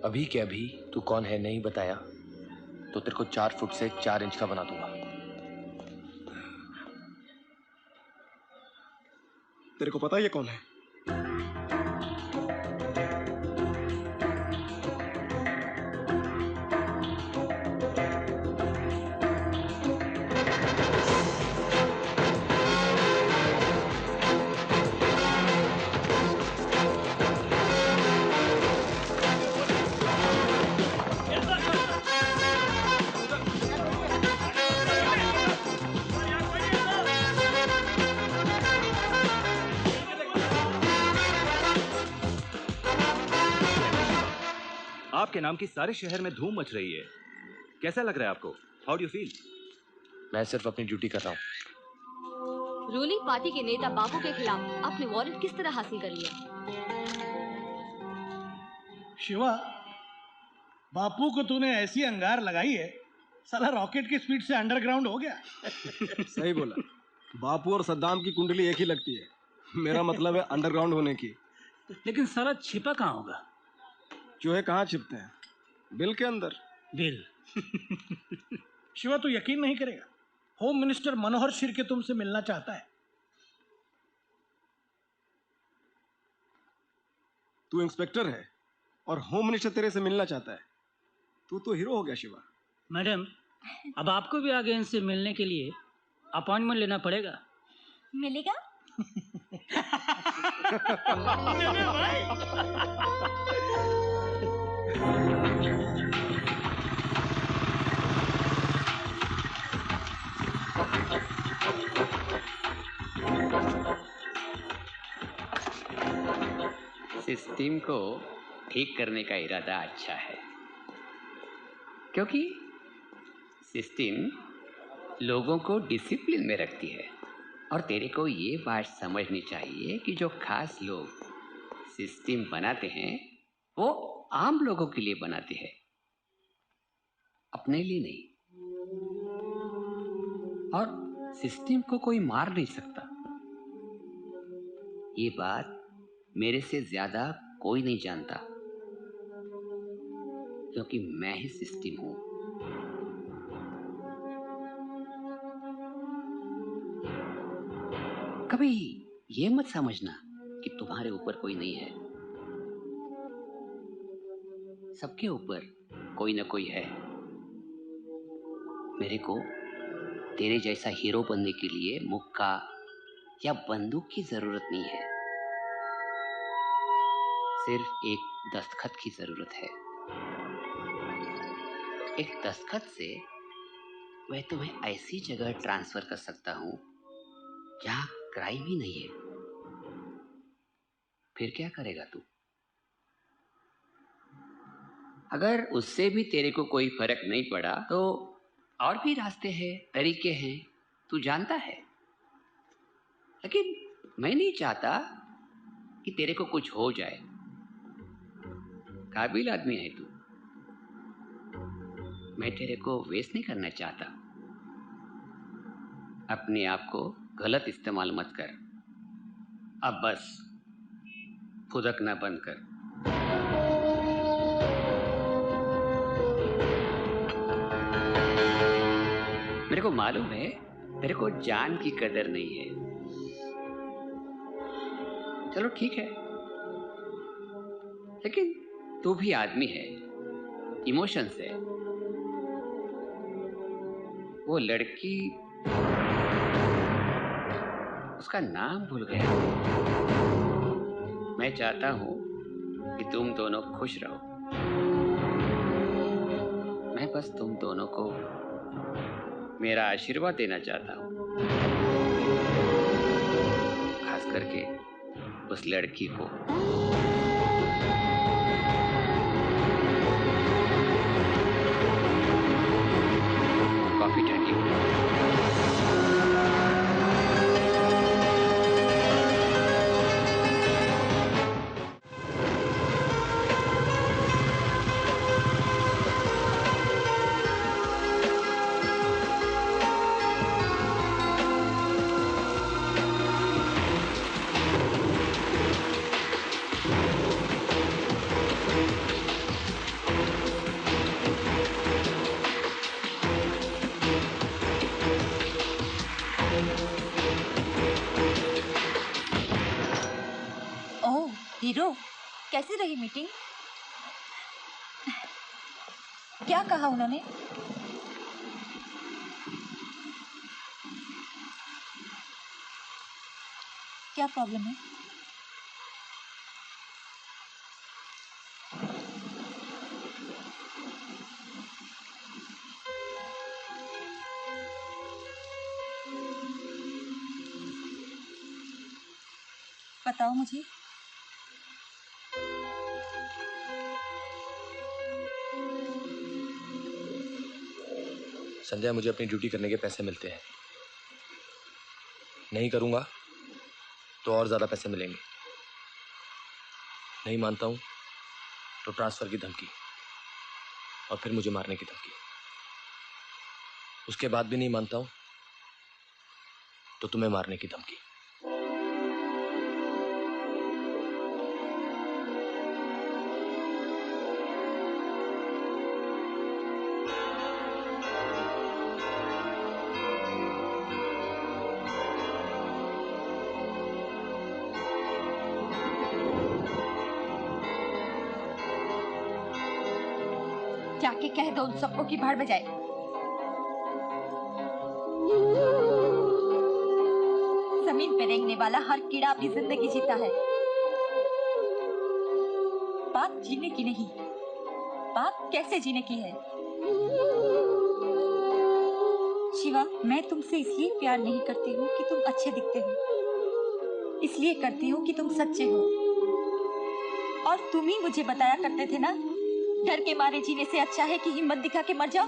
अभी के अभी तू कौन है नहीं बताया तो तेरे को 4 फुट से 4 इंच का बना दूंगा। तेरे को पता है ये कौन है? आपके नाम की सारे शहर में धूम मच रही है। कैसा लग रहा है आपको? How do you feel? मैं सिर्फ अपनी ड्यूटी कर रहा हूँ। रूलिंग पार्टी के नेता बापू के खिलाफ आपने वारंट किस तरह हासिल कर लिया? शिवा, बापू को तूने ऐसी अंगार लगाई है, साला रॉकेट की स्पीड से अंडरग्राउंड हो गया। सही बोला। बापू और सद्दाम की कुंडली एक ही लगती है। मेरा मतलब है अंडरग्राउंड होने की। लेकिन साला छिपा कहाँ होगा? चूहे कहाँ छिपते हैं? बिल के अंदर। बिल। शिवा, तू यकीन नहीं करेगा, होम मिनिस्टर मनोहर शिर्के तुमसे मिलना चाहता है। तू इंस्पेक्टर है और होम मिनिस्टर तेरे से मिलना चाहता है। तू तो हीरो हो गया शिवा। मैडम, अब आपको भी आगे इनसे मिलने के लिए अपॉइंटमेंट लेना पड़ेगा। मिलेगा? सिस्टम को ठीक करने का इरादा अच्छा है, क्योंकि सिस्टम लोगों को डिसिप्लिन में रखती है। और तेरे को ये बात समझनी चाहिए कि जो खास लोग सिस्टम बनाते हैं वो आम लोगों के लिए बनाते हैं, अपने लिए नहीं। और सिस्टम को कोई मार नहीं सकता। ये बात मेरे से ज्यादा कोई नहीं जानता, क्योंकि मैं ही सिस्टम हूं। कभी ये मत समझना कि तुम्हारे ऊपर कोई नहीं है। सबके ऊपर कोई ना कोई है। मेरे को तेरे जैसा हीरो बनने के लिए मुक्का या बंदूक की जरूरत नहीं है, सिर्फ एक दस्तखत की जरूरत है। एक दस्तखत से मैं तुम्हें ऐसी जगह ट्रांसफर कर सकता हूं जहां क्राइम ही नहीं है। फिर क्या करेगा तू? अगर उससे भी तेरे को कोई फर्क नहीं पड़ा तो और भी रास्ते हैं, तरीके हैं, तू जानता है। लेकिन मैं नहीं चाहता कि तेरे को कुछ हो जाए। काबिल आदमी है तू, मैं तेरे को वेस्ट नहीं करना चाहता। अपने आप को गलत इस्तेमाल मत कर। अब बस फुदकना बंद कर। मेरे को मालूम है तेरे को जान की कदर नहीं है। चलो ठीक है, लेकिन तू भी आदमी है, इमोशंस है। वो लड़की, उसका नाम भूल गया। मैं चाहता हूं कि तुम दोनों खुश रहो। मैं बस तुम दोनों को मेरा आशीर्वाद देना चाहता हूं, खास करके उस लड़की को। कॉफी ठंडी। हीरो, कैसी रही मीटिंग? क्या कहा उन्होंने? क्या प्रॉब्लम है? बताओ मुझे। संध्या, मुझे अपनी ड्यूटी करने के पैसे मिलते हैं। नहीं करूंगा तो और ज्यादा पैसे मिलेंगे। नहीं मानता हूं तो ट्रांसफर की धमकी और फिर मुझे मारने की धमकी। उसके बाद भी नहीं मानता हूं तो तुम्हें मारने की धमकी। जाके कह दो उन सबको कि भाड़ में जाए। जमीन पे रेंगने वाला हर कीड़ा अपनी जिंदगी जीता है। बात जीने की नहीं, बात कैसे जीने की है। शिवा, मैं तुमसे इसलिए प्यार नहीं करती हूँ कि तुम अच्छे दिखते हो, इसलिए करती हूँ कि तुम सच्चे हो। और तुम ही मुझे बताया करते थे ना, डर के मारे जीने से अच्छा है कि हिम्मत दिखा के मर जाओ।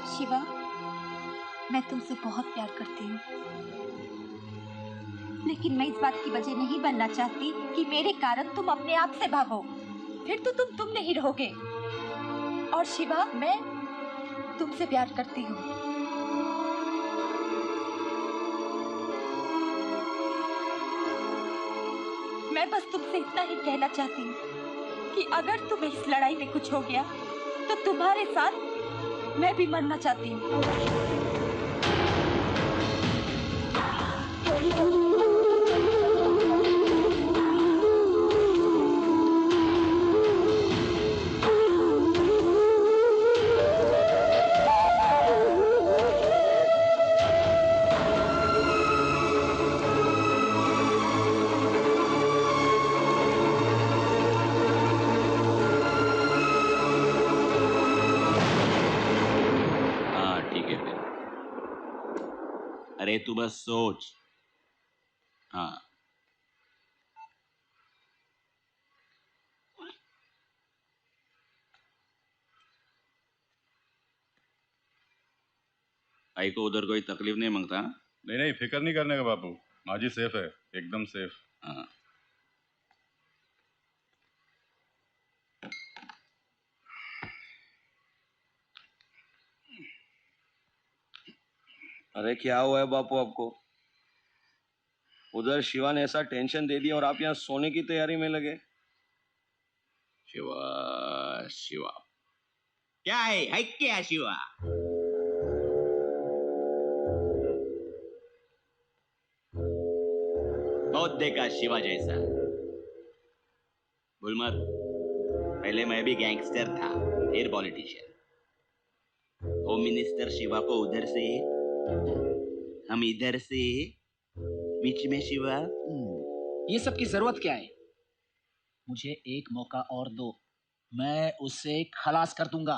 शिवा, मैं तुमसे बहुत प्यार करती हूँ, लेकिन मैं इस बात की वजह नहीं बनना चाहती कि मेरे कारण तुम अपने आप से भागो। फिर तो तुम नहीं रहोगे। और शिवा, मैं तुमसे प्यार करती हूँ। मैं बस तुमसे इतना ही कहना चाहती हूँ कि अगर तुम्हें इस लड़ाई में कुछ हो गया तो तुम्हारे साथ मैं भी मरना चाहती हूँ। अरे तू बस सोच। हाँ, भाई को उधर कोई तकलीफ नहीं मांगता? नहीं नहीं, फिक्र नहीं करने का बापू, माजी सेफ है, एकदम सेफ। हाँ। अरे क्या हुआ है बापू आपको? उधर शिवा ने ऐसा टेंशन दे दिया और आप यहाँ सोने की तैयारी में लगे। शिवा शिवा क्या है क्या शिवा? बहुत देखा शिवा जैसा। भूल मत, पहले मैं भी गैंगस्टर था, फिर पॉलिटिशियन। होम मिनिस्टर शिवा को उधर से, हम इधर से, बीच में शिवा। ये सब की जरूरत क्या है? मुझे एक मौका और दो, मैं उससे खलास कर दूंगा।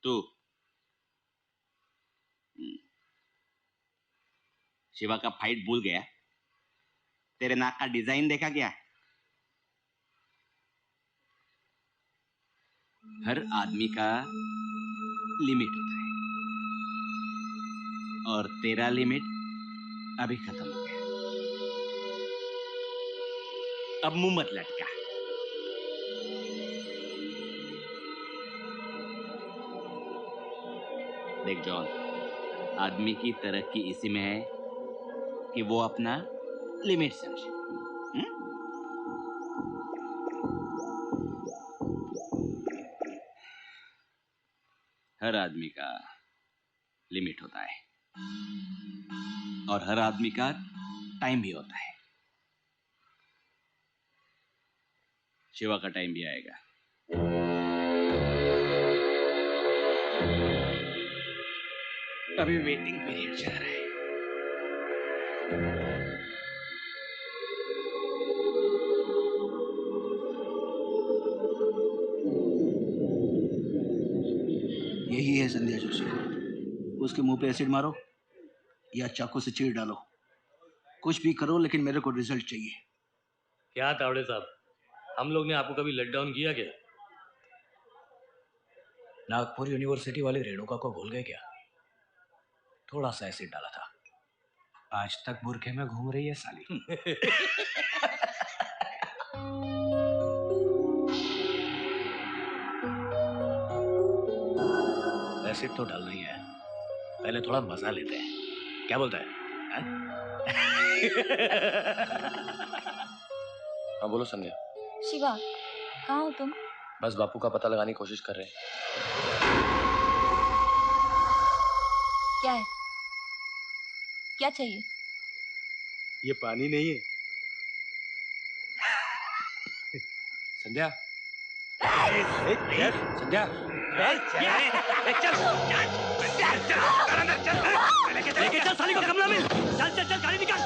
तू शिवा का फाइट भूल गया? तेरे नाक का डिजाइन देखा क्या? हर आदमी का लिमिट होता है और तेरा लिमिट अभी खत्म हो गया। अब मुंह मत लटका। देख जॉन, आदमी की तरक्की इसी में है कि वो अपना लिमिट समझे। हर आदमी का लिमिट होता है और हर आदमी का टाइम भी होता है। शिवा का टाइम भी आएगा। अभी वेटिंग पीरियड चल रहा है। यही है संध्या जोशी। उसके मुंह पे एसिड मारो या चाकू से चीर डालो, कुछ भी करो, लेकिन मेरे को रिजल्ट चाहिए। क्या तावड़े साहब, हम लोग ने आपको कभी लेट डाउन किया क्या? नागपुर यूनिवर्सिटी वाले रेणुका को भूल गए क्या? थोड़ा सा एसिड डाला था, आज तक बुरखे में घूम रही है साली। एसिड तो डालना ही है, पहले थोड़ा मजा लेते हैं। क्या बोलता है? हाँ बोलो संध्या। शिवा, कहाँ हो तुम? बस बापू का पता लगाने की कोशिश कर रहे हैं। क्या है? क्या चाहिए? ये पानी नहीं है। संध्या, संध्या, लेके चल साली को कमरा में। चल चल चल, गाड़ी निकाल।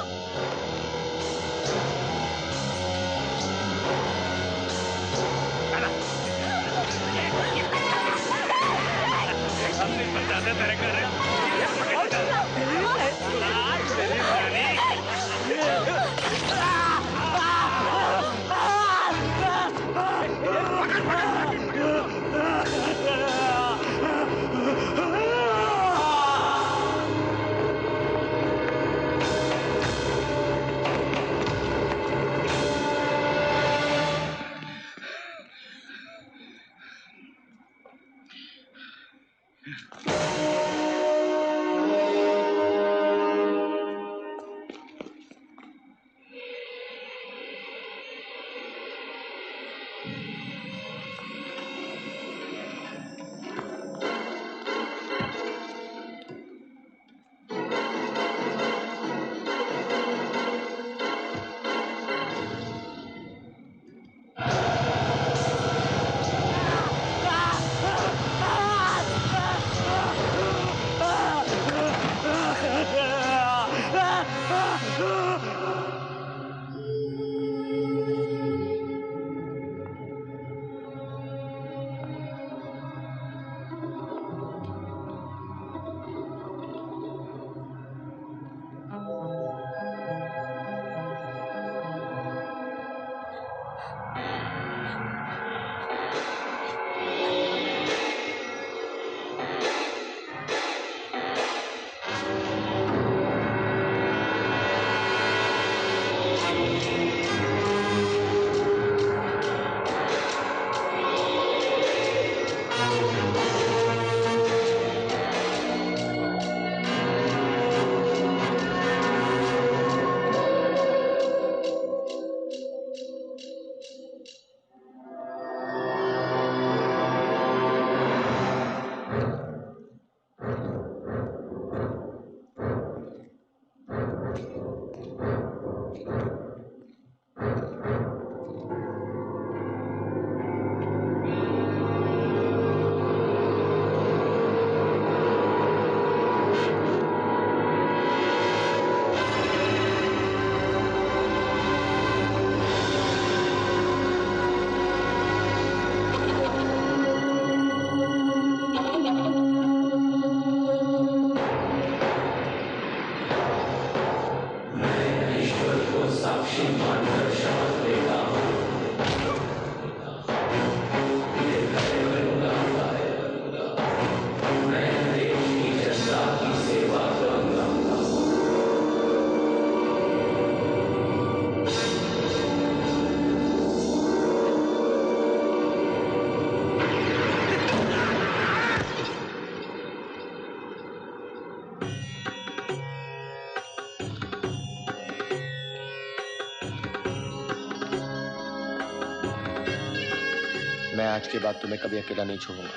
मैं आज के बाद तुम्हें कभी अकेला नहीं छोड़ूंगा।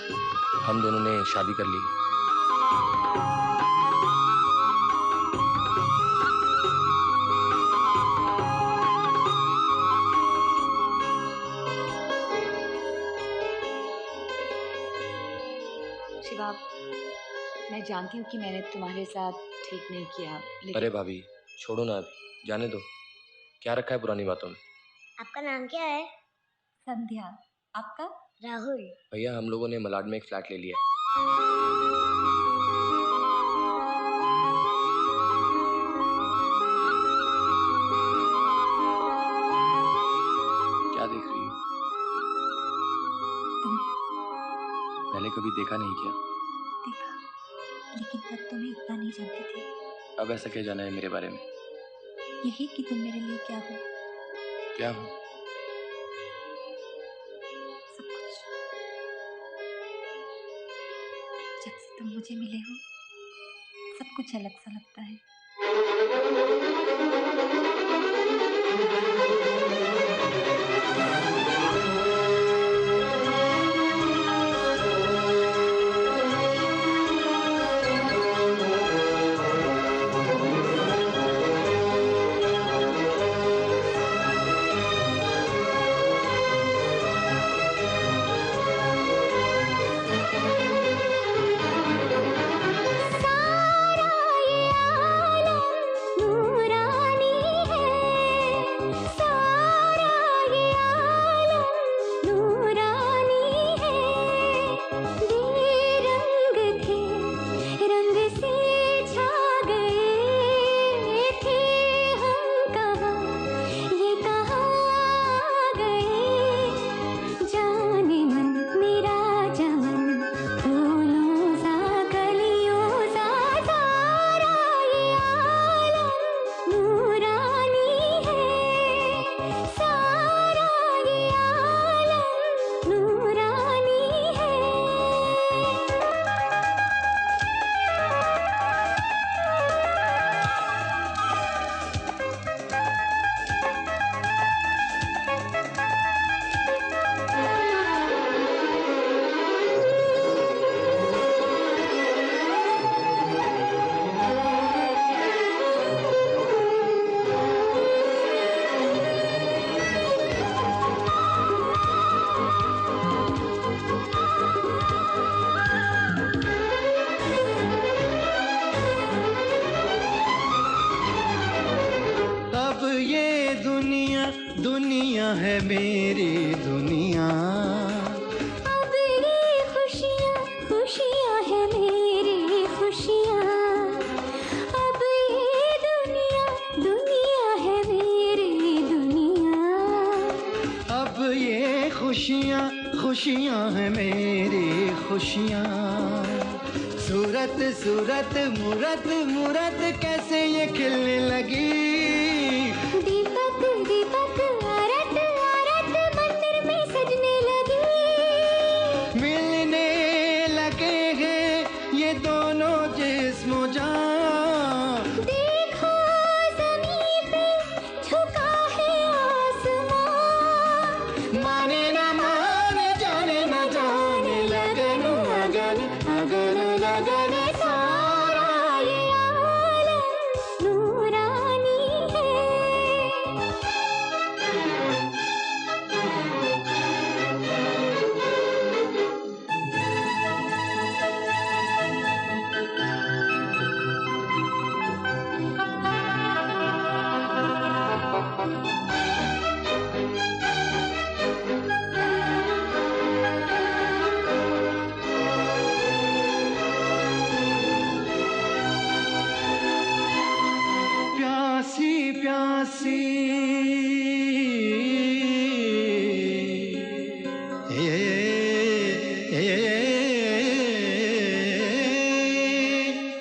हम दोनों ने शादी कर ली। मैं जानती हूँ कि मैंने तुम्हारे साथ ठीक नहीं किया, लेकिन अरे भाभी छोड़ो ना, अभी जाने दो। क्या रखा है पुरानी बातों में? आपका नाम क्या है? संध्या। आपका? राहुल। भैया हम लोगों ने मलाड में एक फ्लैट ले लिया है। क्या देख रही हो? पहले कभी देखा नहीं क्या? देखा, लेकिन तब तुम्हें इतना नहीं जानती थी। अब ऐसा क्या जाना है मेरे बारे में? यही कि तुम मेरे लिए क्या हो। क्या हो? सब कुछ। जब से तुम मुझे मिले हो सब कुछ अलग सा लगता है। दुनिया है मेरी दुनिया। अब ये खुशियाँ खुशियाँ है मेरी खुशियाँ। अब ये दुनिया दुनिया है मेरी दुनिया। अब ये खुशियाँ खुशियाँ है मेरी खुशियाँ। सूरत सूरत मूरत मूरत कैसे ये खिलने लगी। दीपक दीपक आरत आरत मंदिर में सजने लगी। मिलने लगे हैं ये दोनों जिस्म जान। देखो ज़मीन पे झुका है आसमान। माने न माने जाने न जाने लगन लगन लगन लगन सारा ये आलम नूरानी है। प्यासी प्यासी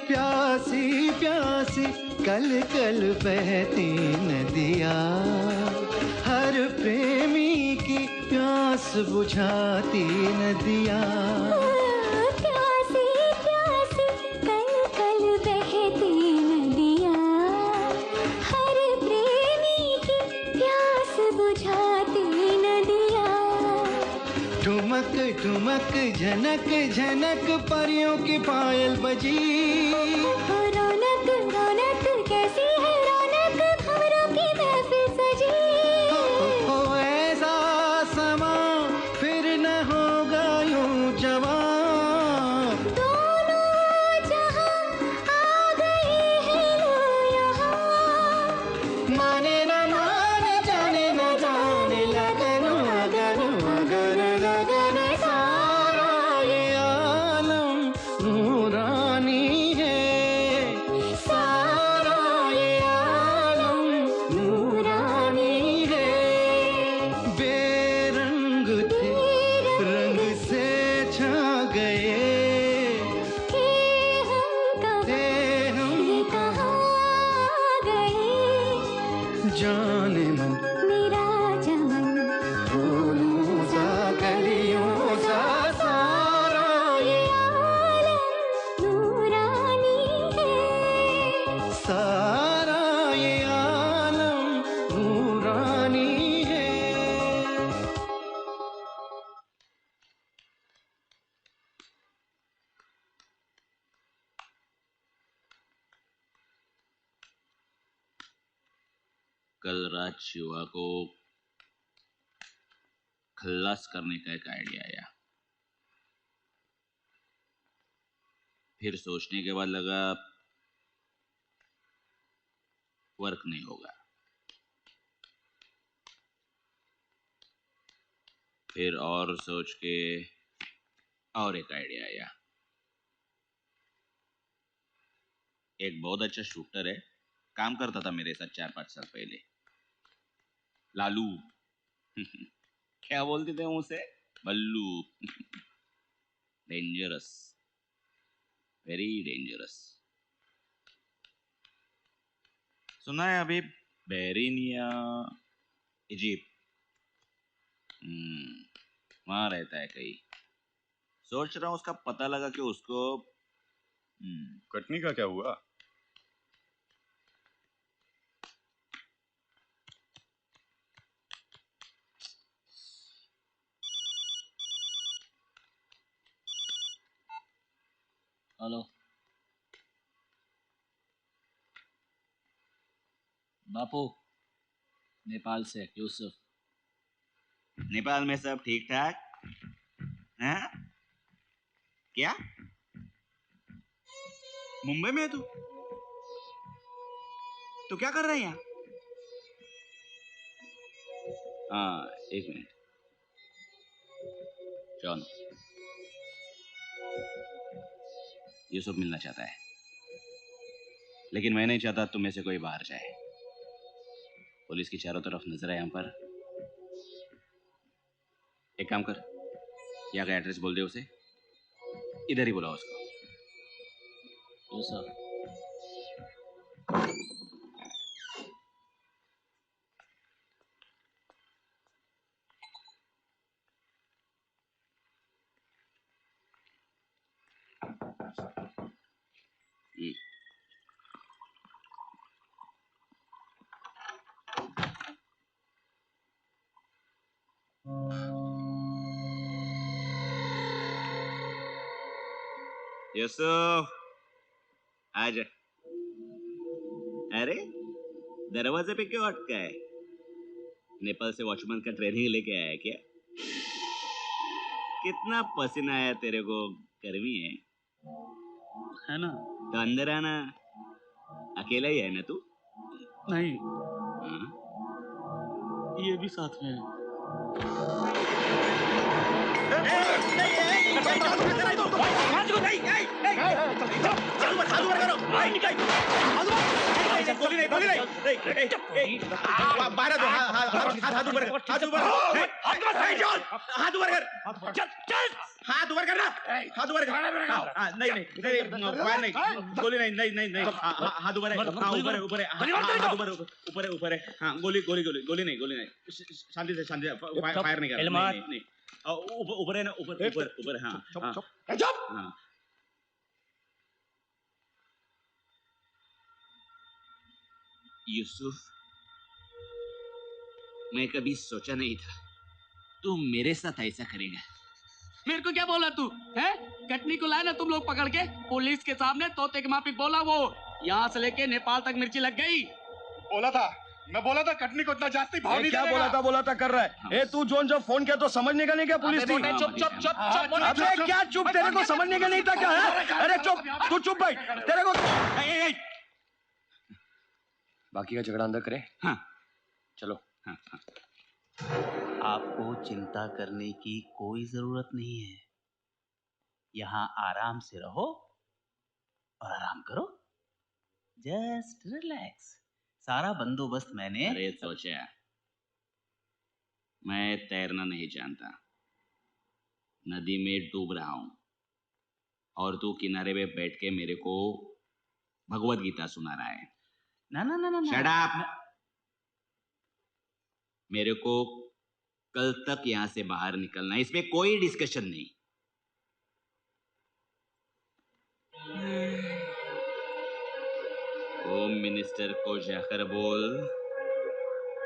प्यासी प्यासी कल कल बहती नदिया। हर प्रेमी की प्यास बुझाती नदिया। प्यासी प्यासी कल कल बहती नदियाँ। हर प्रेमी की प्यास बुझाती नदियाँ। ठुमक ठुमक झनक झनक परियों की पायल बजी। रौनक रौनक कैसी है रौनक खबरों की महफिल सजी। हो ऐसा समा फिर न होगा यूं जवां। दोनों जहां जाने मन मेरा चमन फूलों सा कलियों सा सारा ये आलम नूरानी है सारा ये आलम नूरानी है। कल रात शिवा को खल्लास करने का एक आइडिया आया। फिर सोचने के बाद लगा वर्क नहीं होगा। फिर और सोच के और एक आइडिया आया। एक बहुत अच्छा शूटर है, काम करता था मेरे साथ 4-5 साल पहले, लालू। क्या बोलते थे उसे? बल्लू। Dangerous, very dangerous. सुना है अभी बहरीन या इजिप्ट, वहां रहता है कहीं। सोच रहा हूँ उसका पता लगा कि उसको कटनी का क्या हुआ? हेलो, बापू, नेपाल से यूसुफ। नेपाल में सब ठीक ठाक? हाँ? क्या मुंबई में है तू? तो क्या कर रहा है यहाँ? हाँ, एक मिनट। जॉन, यूसुफ मिलना चाहता है, लेकिन मैं नहीं चाहता तुम में से कोई बाहर जाए। पुलिस की चारों तरफ नजर है यहाँ पर। एक काम कर, यहाँ का एड्रेस बोल दे उसे, इधर ही बुलाओ उसको। यूसुफ, यूसुफ आजा। अरे दरवाजे पे क्यों अटका है? नेपाल से वॉचमैन का ट्रेनिंग लेके आया क्या? कितना पसीना आया तेरे को, गर्मी है ना? तो अंदर आना। अकेला ही है ना तू? नहीं, हाँ? ये भी साथ में है। शांति से फायर नहीं करना। ऊपर है ना, ऊपर। हाँ, यूसुफ, मैं कभी सोचा नहीं था तू मेरे साथ ऐसा करेगा। मेरे को क्या बोला तू है? कटनी को लाया ना तुम लोग पकड़ के पुलिस के सामने, तोते के माफिक बोला वो। यहाँ से लेके नेपाल तक मिर्ची लग गई। बोला था, मैं बोला था कटनी को इतना जास्ती भाव नहीं क्या बोला था कर रहा है। ए तू जोन जब फोन किया तो समझने का नहीं क्या पुलिस थी? चुप। अबे क्या चुप, तेरे को समझने का नहीं था क्या है? अरे चुप, तू चुप भाई, तेरे को। बाकी का झगड़ा अंदर करें? हाँ चलो। हाँ। आपको चिंता करने की कोई जरूरत नहीं है। यहाँ आराम से रहो और आराम करो। Just relax. सारा बंदोबस्त मैंने। अरे सोचा, मैं तैरना नहीं जानता, नदी में डूब रहा हूं और तू किनारे पे बैठ के मेरे को भगवत गीता सुना रहा है। ना। Shut up! मेरे को कल तक यहां से बाहर निकलना है, इसमें कोई डिस्कशन नहीं। होम मिनिस्टर को जाकर बोल,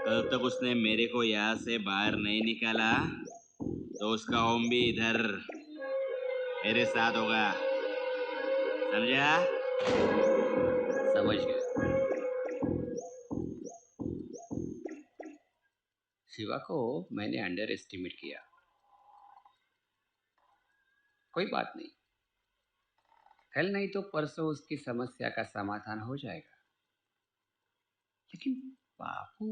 कल तक उसने मेरे को यहाँ से बाहर नहीं निकाला तो उसका होम भी इधर मेरे साथ होगा, समझा? समझ गया। शिवा को मैंने अंडर एस्टिमेट किया। कोई बात नहीं, कल नहीं तो परसों उसकी समस्या का समाधान हो जाएगा। लेकिन बापू,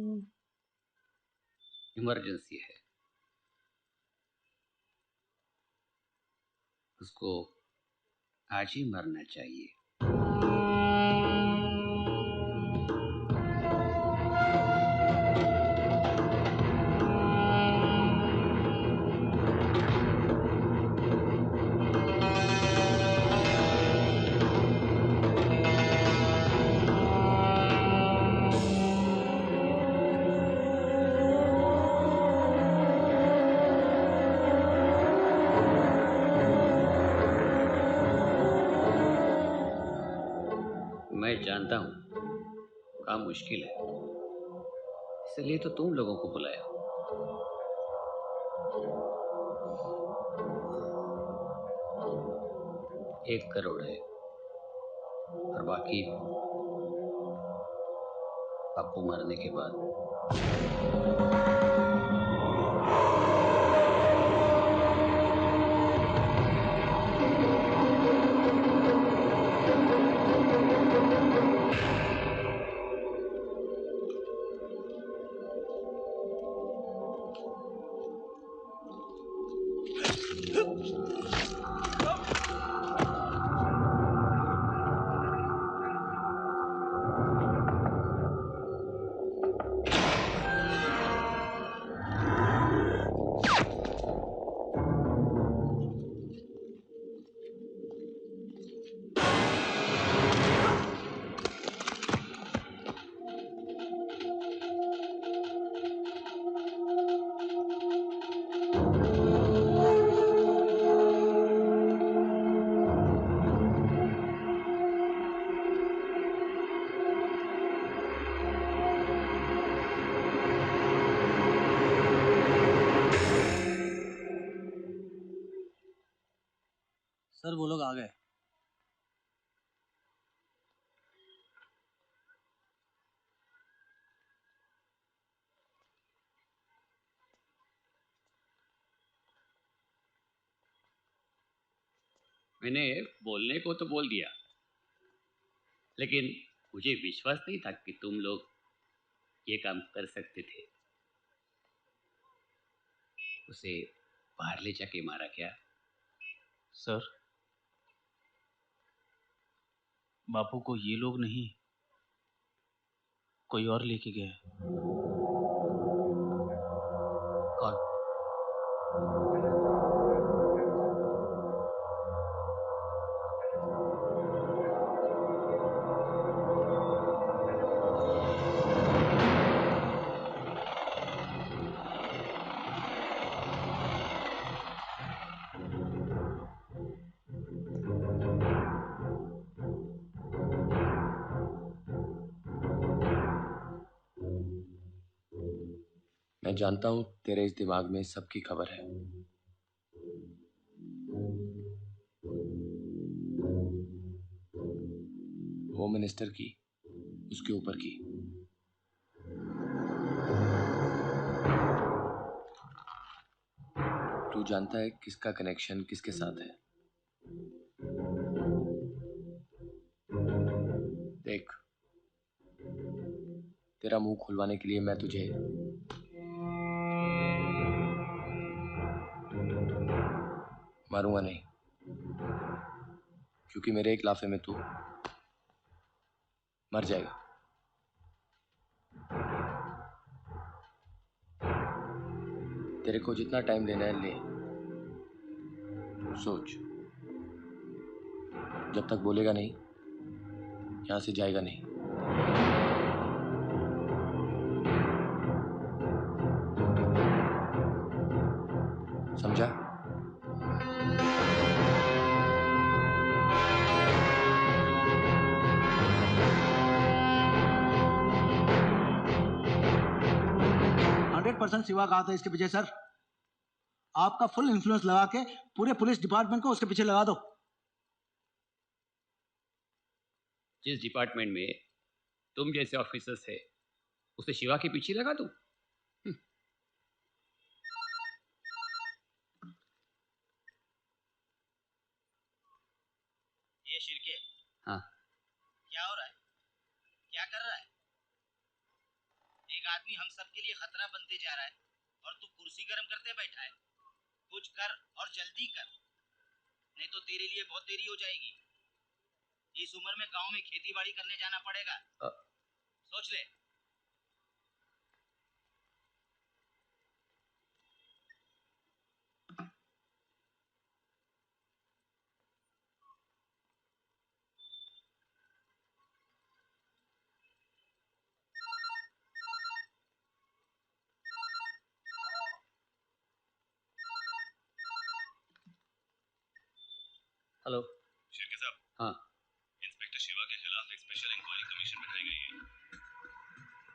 इमरजेंसी है, उसको आज ही मरना चाहिए। मैं जानता हूं काम मुश्किल है, इसलिए तो तुम लोगों को बुलाया। 1 करोड़ है और बाकी पप्पू मरने के बाद। सर वो लोग आ गए। मैंने बोलने को तो बोल दिया, लेकिन मुझे विश्वास नहीं था कि तुम लोग ये काम कर सकते थे। उसे बाहर ले जाके मारा क्या? सर, बापू को ये लोग नहीं, कोई और लेके गए। कौन? मैं जानता हूं तेरे इस दिमाग में सबकी खबर है। होम मिनिस्टर की, उसके ऊपर की। तू जानता है किसका कनेक्शन किसके साथ है। देख, तेरा मुंह खुलवाने के लिए मैं तुझे मारूंगा नहीं, क्योंकि मेरे एक लाफे में तू मर जाएगा। तेरे को जितना टाइम लेना है ले, सोच। जब तक बोलेगा नहीं, यहां से जाएगा नहीं। जा। शिवा कहा था इसके पीछे सर। आपका फुल इन्फ्लुएंस लगा के पूरे पुलिस डिपार्टमेंट को उसके पीछे लगा दो। जिस डिपार्टमेंट में तुम जैसे ऑफिसर्स है उसे शिवा के पीछे लगा दूं? ये शिरके। हाँ। क्या हो रहा है? क्या कर रहा है? एक आदमी हम सबके लिए खतरा बनते जा रहा है और तू कुर्सी गर्म करते बैठा है। कुछ कर और जल्दी कर, नहीं तो तेरे लिए बहुत देरी हो जाएगी। इस उम्र में गांव में खेती बाड़ी करने जाना पड़ेगा। सोच ले। हेलो शिरके साहब। हाँ। इंस्पेक्टर शिवा के खिलाफ एक स्पेशल इंक्वायरी कमीशन बिठाई गई है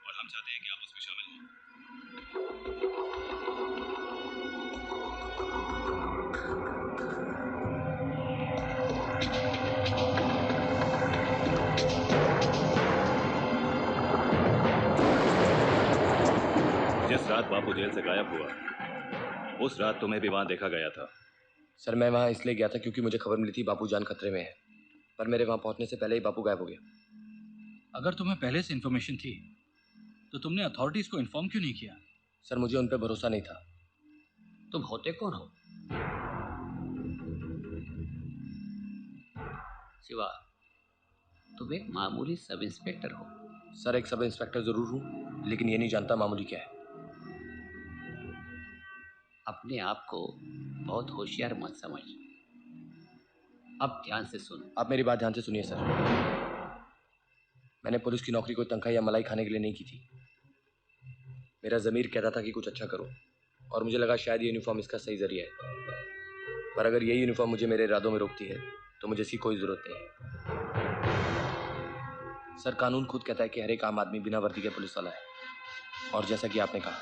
और हम चाहते हैं कि आप उसमें शामिल हों। जिस रात बापू जेल से गायब हुआ उस रात तुम्हें भी वहां देखा गया था। सर मैं वहाँ इसलिए गया था क्योंकि मुझे खबर मिली थी बापू जान खतरे में है, पर मेरे वहाँ पहुँचने से पहले ही बापू गायब हो गया। अगर तुम्हें पहले से इन्फॉर्मेशन थी तो तुमने अथॉरिटीज को इन्फॉर्म क्यों नहीं किया? सर मुझे उन पर भरोसा नहीं था। तुम होते कौन हो? शिवा, तुम एक मामूली सब इंस्पेक्टर हो। सर एक सब इंस्पेक्टर जरूर हूँ, लेकिन ये नहीं जानता मामूली क्या है। अपने आप को बहुत होशियार मत समझ। अब ध्यान से सुन। आप मेरी बात ध्यान से सुनिए सर। मैंने पुलिस की नौकरी कोई तनख्वाह या मलाई खाने के लिए नहीं की थी। मेरा ज़मीर कहता था कि कुछ अच्छा करूं, और मुझे लगा शायद ये यूनिफॉर्म इसका सही जरिया है। पर अगर ये यूनिफॉर्म मुझे मेरे इरादों में रोकती है तो मुझे इसकी कोई ज़रूरत नहीं है। सर कानून खुद कहता है कि हर एक आम आदमी बिना वर्दी के पुलिस वाला है, और जैसा कि आपने कहा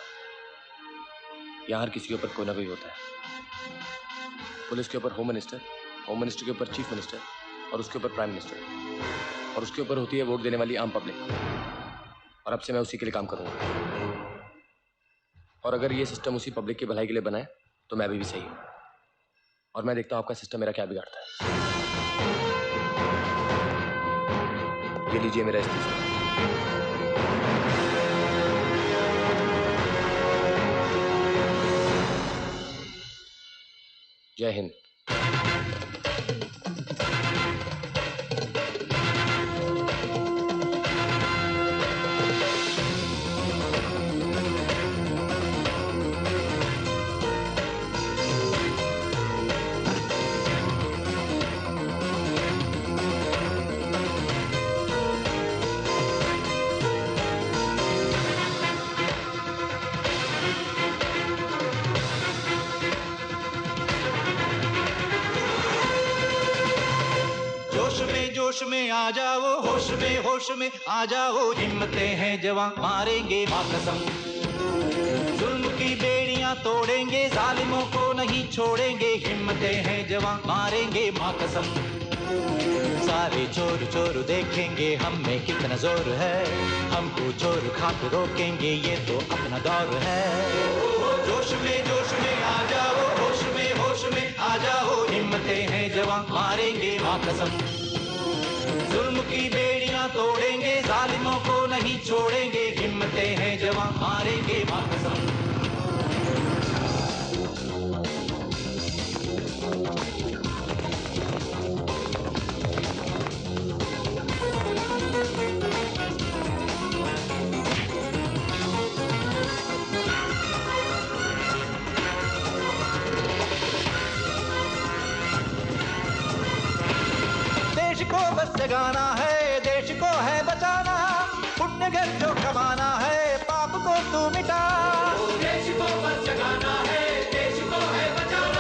यहाँ हर किसी के ऊपर कोई ना कोई होता है। पुलिस के ऊपर होम मिनिस्टर के ऊपर चीफ मिनिस्टर, और उसके ऊपर प्राइम मिनिस्टर, और उसके ऊपर होती है वोट देने वाली आम पब्लिक। और अब से मैं उसी के लिए काम करूँगा, और अगर ये सिस्टम उसी पब्लिक की भलाई के लिए बना है तो मैं अभी भी सही हूँ, और मैं देखता हूँ आपका सिस्टम मेरा क्या बिगाड़ता है। ये लीजिए मेरा इस्तीफा। जय हिंद। जोश में आ जाओ, होश में आ जाओ। हिम्मतें हैं जवां, मारेंगे मां कसम। जुल्म की बेड़ियां तोड़ेंगे, जालिमों को नहीं छोड़ेंगे। हिम्मतें हैं जवां, मारेंगे मां कसम। सारे चोर चोर देखेंगे हम में कितना जोर है। हमको चोर खाक रोकेंगे, ये तो अपना दौर है। जोश में आ जाओ, होश में आ जाओ। हिम्मतें हैं जवां, मारेंगे मां कसम। जुल्म की बेड़ियां तोड़ेंगे, जालिमों को नहीं छोड़ेंगे। हिम्मतें हैं जवां, मारेंगे मां कसम। देश को बस जगाना है, देश को है बचाना। पुण्य घर जो कमाना है, पाप को तू मिटा। देश को बस जगाना है, देश को है बचाना।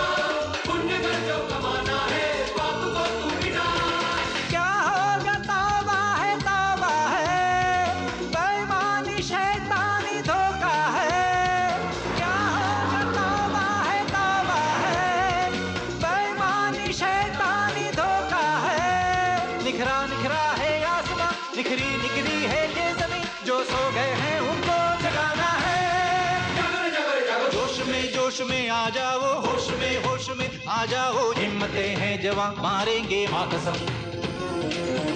होश में आ जाओ, होश में आ जाओ। हिम्मतें हैं जवां, मारेंगे माँ कसम।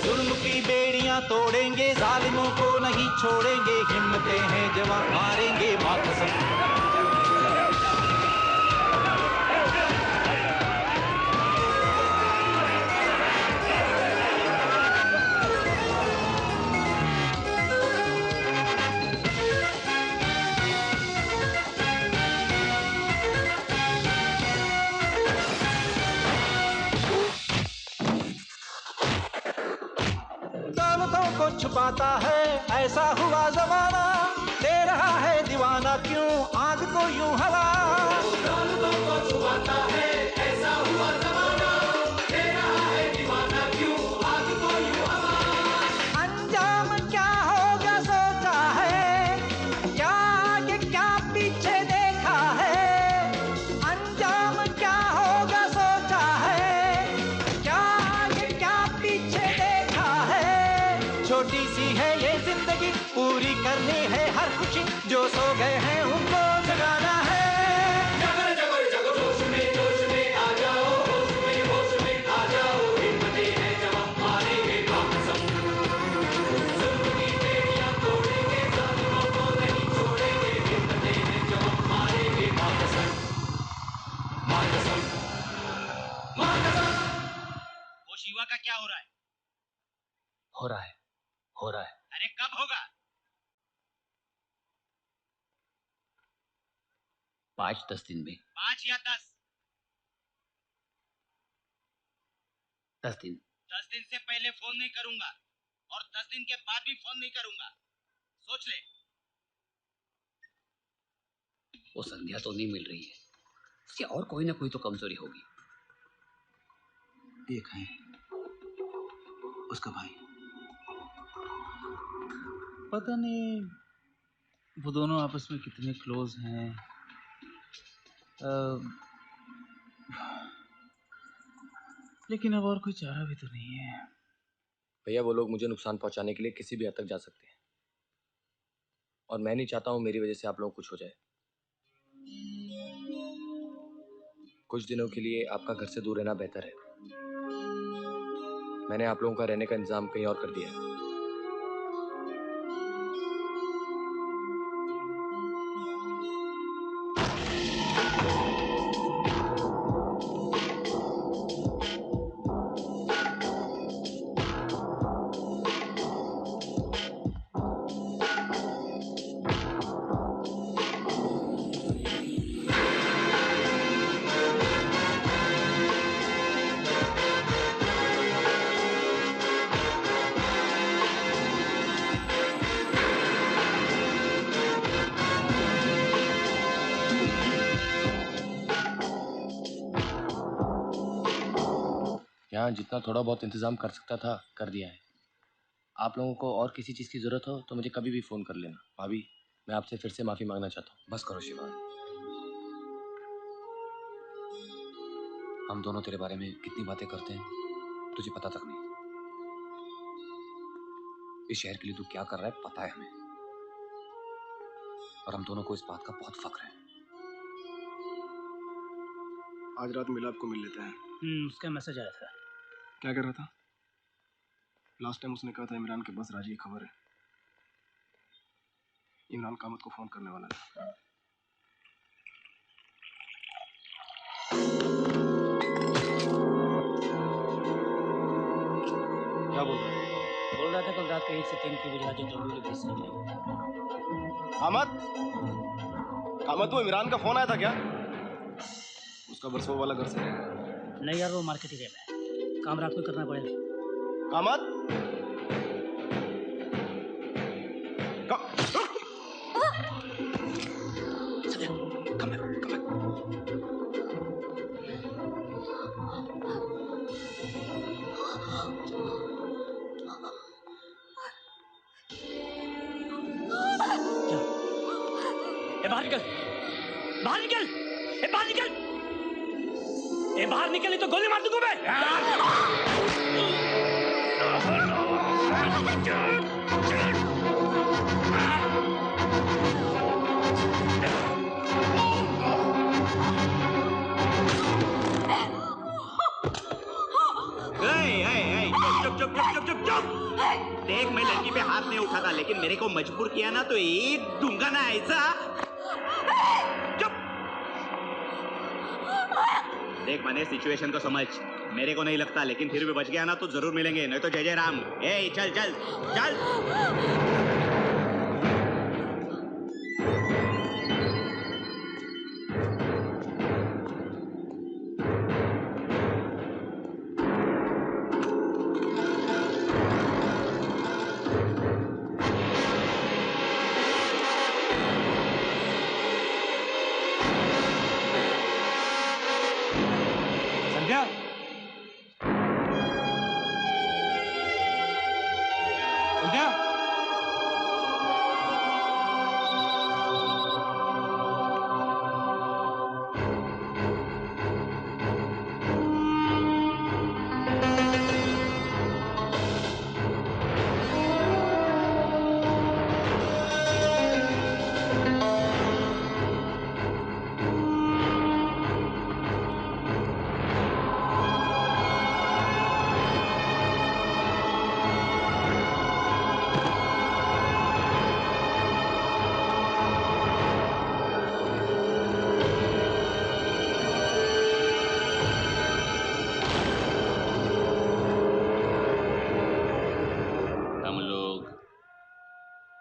जुल्म की बेड़ियां तोड़ेंगे, जालिमों को नहीं छोड़ेंगे। हिम्मतें हैं जवां, मारेंगे माँ कसम। छुपाता है ऐसा हुआ जमाना, दे रहा है दीवाना क्यों आग को यूं हवा। को छुपाता है ऐसा हुआ जमाना, दे रहा है दीवाना क्यों आग को यूं हवा। अंजाम क्या होगा सोचा है, क्या आगे क्या पीछे देखा है। अंजाम क्या होगा सोचा है, क्या आगे क्या पीछे देखा है। छोटी सी है ये जिंदगी, पूरी करनी है हर खुशी। जो सो गए हैं उनको जगाना है। जगर जगर जगर जोश में आ जाओ, होश में आ जाओ। हिम्मतें हैं जवां, मारेंगे माँ कसम। जुल्म की बेड़ियां तोड़ेंगे, जालिमों को नहीं छोड़ेंगे। हिम्मतें हैं जवां, मारेंगे माँ कसम। माँ कसम, माँ कसम। वो शिवा का क्या हो रहा है? हो रहा है, हो रहा है। अरे कब होगा? 5-10 दिन में। 5 या 10? 10 दिन। 10 दिन से पहले फोन नहीं करूंगा और 10 दिन के बाद भी फोन नहीं करूंगा, सोच ले। वो संध्या तो नहीं मिल रही है, इससे और कोई ना कोई तो कमजोरी होगी। एक है उसका भाई। पता नहीं वो दोनों आपस में कितने क्लोज हैं। लेकिन अब और कोई चारा भी तो नहीं है। भैया वो लोग मुझे नुकसान पहुंचाने के लिए किसी भी हद तक जा सकते हैं, और मैं नहीं चाहता हूं मेरी वजह से आप लोगों को कुछ हो जाए। कुछ दिनों के लिए आपका घर से दूर रहना बेहतर है। मैंने आप लोगों का रहने का इंतजाम कहीं और कर दिया है। यहाँ जितना थोड़ा बहुत इंतजाम कर सकता था कर दिया है। आप लोगों को और किसी चीज़ की ज़रूरत हो तो मुझे कभी भी फ़ोन कर लेना। भाभी, मैं आपसे फिर से माफ़ी मांगना चाहता हूँ। बस करो शिवा, हम दोनों तेरे बारे में कितनी बातें करते हैं तुझे पता तक नहीं। इस शहर के लिए तू क्या कर रहा है पता है हमें, और हम दोनों को इस बात का बहुत फख्र है। आज रात मिलाप को मिल लेते हैं। उसका मैसेज आया था। क्या कर रहा था? लास्ट टाइम उसने कहा था इमरान के बस राजी की खबर है। इमरान कामत को फोन करने वाला है। क्या बोल रहा है? बोल रहा था कल रात के 1 से 3 के बजे आज जरूरी भेज सकते। कामत, कामत वो इमरान का फोन आया था क्या? उसका बरसों वाला घर से? नहीं यार, वो मार्केट एरिया में है। काम रात को करना पड़ेगा। कामत, बाहर निकल, बाहर निकल, बाहर निकल, बाहर निकल, नहीं तो गोली मार दूंगा मैं। चुप चुप चुप चुप चुप। देख, मैं लड़की पे हाथ नहीं उठाता, लेकिन मेरे को मजबूर किया ना तो एक दूंगा ना ऐसा। चुप। देख माने, सिचुएशन को समझ। मेरे को नहीं लगता, लेकिन फिर भी बच गया ना तो जरूर मिलेंगे, नहीं तो जय जय राम। ए चल चल चल। संध्या, संध्या,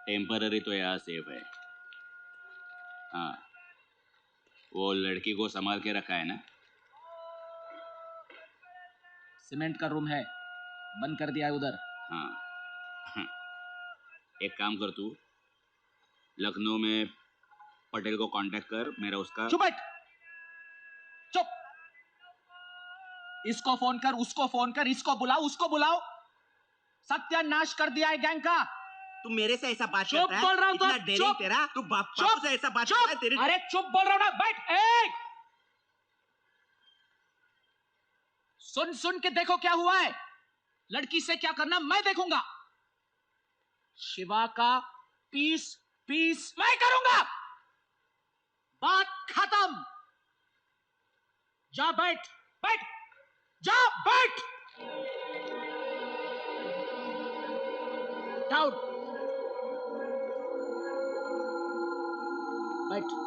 टेम्पररी तो यहाँ सेफ है। हाँ, वो लड़की को संभाल के रखा है ना? सीमेंट का रूम है, बंद कर दिया है उधर। हाँ, एक काम कर तू, लखनऊ में पटेल को कांटेक्ट कर, मेरा उसका। चुप बैठ, चुप। इसको फोन कर, उसको फोन कर, इसको बुलाओ, उसको बुलाओ। सत्यानाश कर दिया है गैंग का। तू मेरे से ऐसा बात चुप करता है? बोल रहा हूं तो। इतना डेयरिंग तेरा? तू बापू से ऐसा बात करता है? तेरे अरे चुप बोल रहा हूं ना, बैठ। एक सुन सुन के देखो क्या हुआ है। लड़की से क्या करना मैं देखूंगा। शिवा का पीस पीस मैं करूंगा। बात खत्म। जा बैठ, बैठ, जा बैठ। डाउन, बैठ।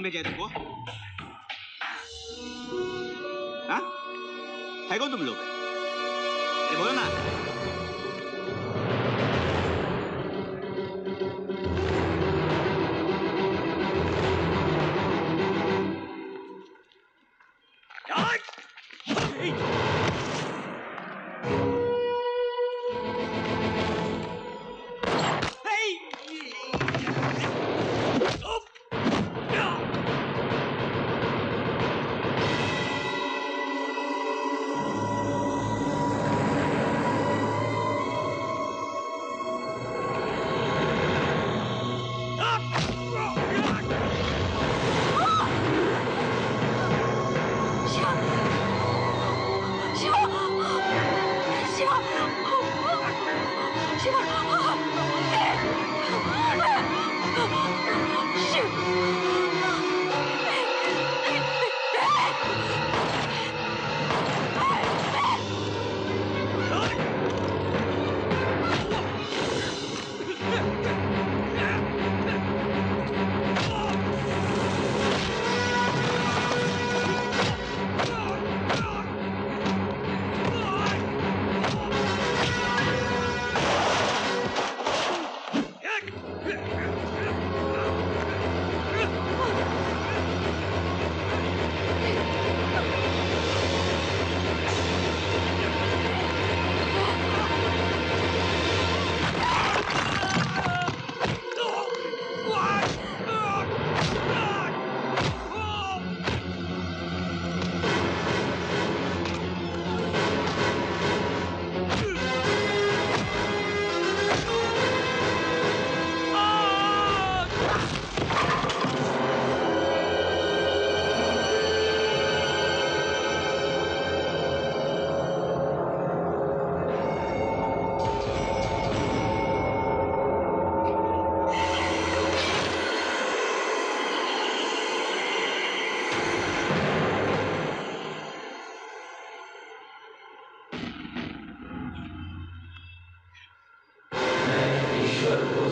कौन भेजा है तुमको? हाँ? है कौन तुम लोग? अरे बोलो ना।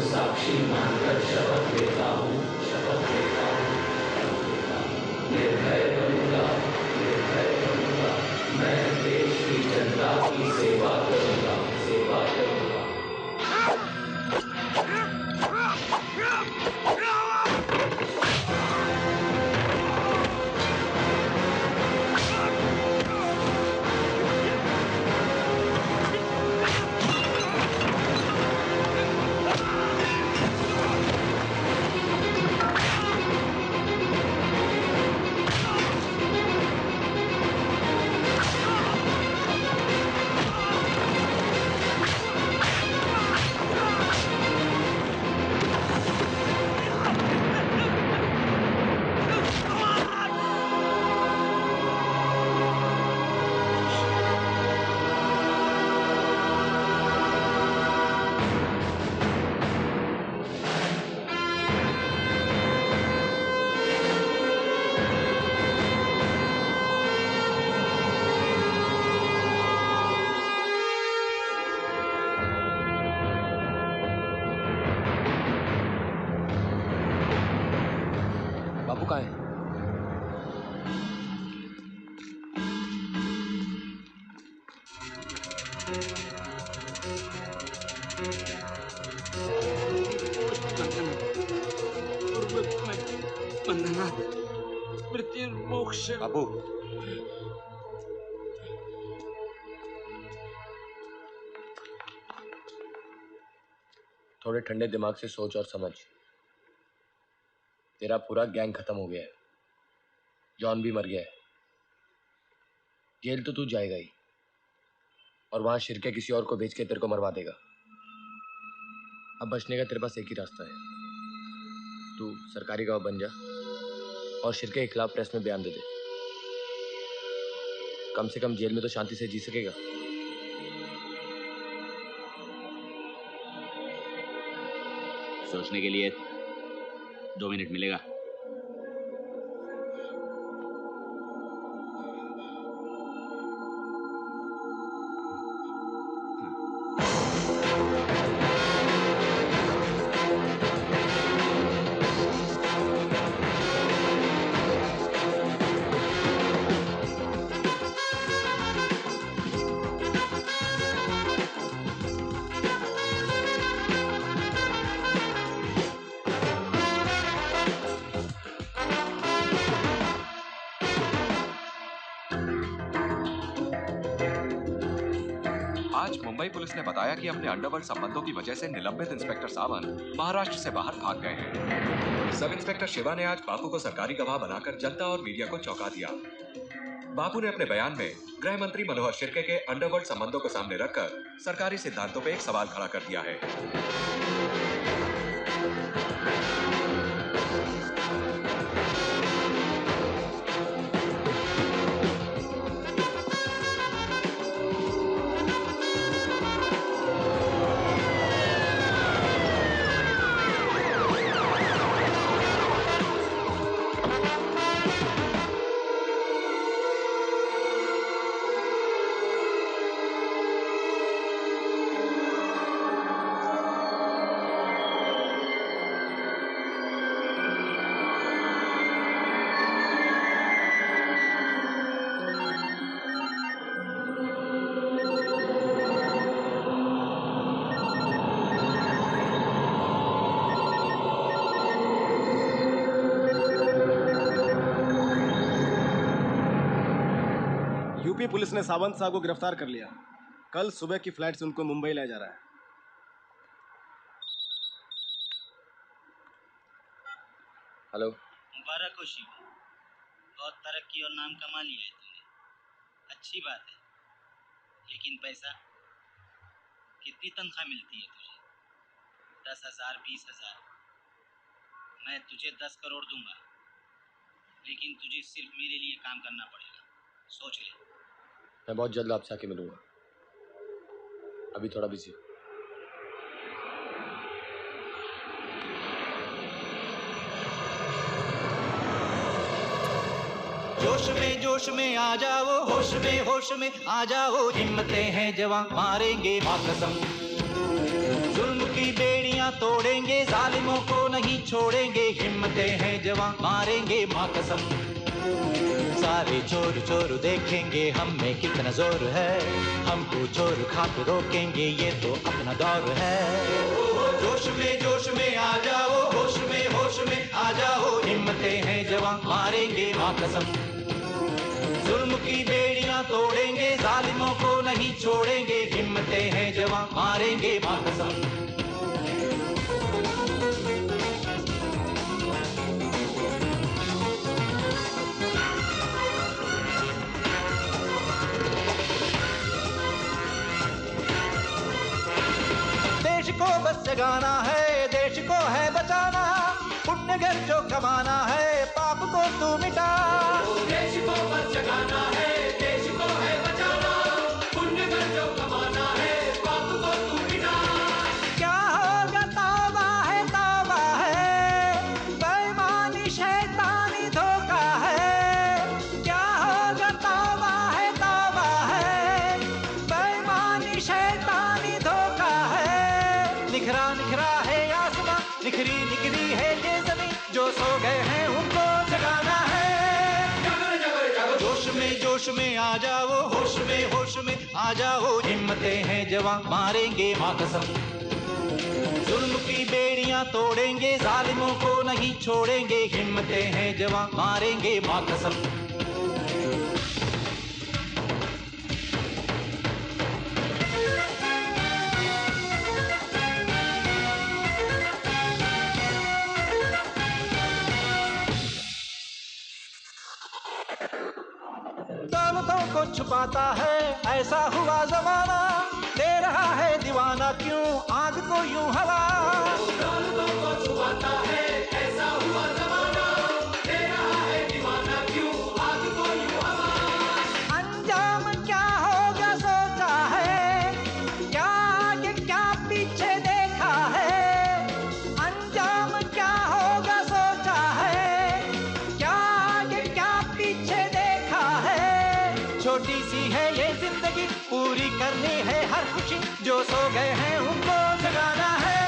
साक्षी मानकर शपथ लेता हूँ, निर्भय बनूंगा, मैं देश की जनता की सेवा करूंगा, सेवा करूंगा। बापू कहाँ है? बाबू थोड़े ठंडे दिमाग से सोच और समझ। तेरा पूरा गैंग खत्म हो गया है, जॉन भी मर गया है, जेल तो तू जाएगा ही, और वहां शिरके किसी और को भेज के तेरे को मरवा देगा। अब बचने का तेरे पास एक ही रास्ता है, तू सरकारी गवाह बन जा और शिरके के खिलाफ प्रेस में बयान दे दे। कम से कम जेल में तो शांति से जी सकेगा। सोचने के लिए 2 मिनट मिलेगा। आज मुंबई पुलिस ने बताया कि अपने अंडरवर्ल्ड संबंधों की वजह से निलंबित इंस्पेक्टर सावंत महाराष्ट्र से बाहर भाग गए हैं। सब इंस्पेक्टर शिवा ने आज बापू को सरकारी गवाह बनाकर जनता और मीडिया को चौंका दिया। बापू ने अपने बयान में गृह मंत्री मनोहर शिर्के के अंडरवर्ल्ड संबंधों को सामने रखकर सरकारी सिद्धांतों पर एक सवाल खड़ा कर दिया है। यूपी पुलिस ने सावंत साहब को गिरफ्तार कर लिया। कल सुबह की फ्लाइट से उनको मुंबई ले जा रहा है। हेलो। मुबारक हो शिव, बहुत तरक्की और नाम कमा लिया है तूने। अच्छी बात है, लेकिन पैसा कितनी तनख्वाह मिलती है तुझे? 10,000, 20,000। मैं तुझे 10 करोड़ दूंगा, लेकिन तुझे सिर्फ मेरे लिए काम करना पड़ेगा। सोच ले। मैं बहुत जल्द आपसे आके मिलूंगा, अभी थोड़ा बिजी हूँ। जोश में आ जाओ, होश में आ जाओ। हिम्मतें हैं जवां, मारेंगे माँ कसम। जुल्म की बेड़ियां तोड़ेंगे, जालिमों को नहीं छोड़ेंगे। हिम्मतें हैं जवां, मारेंगे माँ कसम। सारे चोर चोर देखेंगे हम में कितना जोर है। हमको चोर खाक रोकेंगे, ये तो अपना दौर है। जोश में आ जाओ, होश में आ जाओ। हिम्मतें हैं जवां, मारेंगे माँ कसम। जुल्म की बेड़ियां तोड़ेंगे, जालिमों को नहीं छोड़ेंगे। हिम्मतें हैं जवां, मारेंगे माँ कसम। देश को बस जगाना है, देश को है बचाना। पुण्य घर जो कमाना है, पाप को तू मिटा। देश को बस जगाना है, देश को है बचाना। पुण्य घर जो कमाना है, पाप को तू मिटा। क्या होगा तौबा है, बेईमानी शैतानी धोखा है। क्या होगा तौबा है, बेईमानी शैतानी धोखा है। निखरा है आसमां, निखरी है ये ज़मीन। जो सो गए हैं उनको जगाना है। जोश में आ जाओ, होश में आ जाओ। हिम्मतें हैं जवां, मारेंगे माँ कसम। जुल्म की बेड़ियां तोड़ेंगे, जालिमों को नहीं छोड़ेंगे। हिम्मतें हैं जवां, मारेंगे माँ कसम। दौलतों को छुपाता है, ऐसा हुआ जमाना। दे रहा है दीवाना क्यों आग को यूं हवा। दौलतों को छुपाता है, ऐसा हुआ जमाना। दे रहा है दीवाना क्यों आग को यूं हवा। अंजाम क्या होगा सोचा है, क्या आगे क्या पीछे देखा है। अंजाम क्या होगा सोचा है, क्या आगे क्या पीछे देखा है। छोटी सी है ये जिंदगी, पूरी करनी है हर खुशी। जो सो गए हैं उनको जगाना है।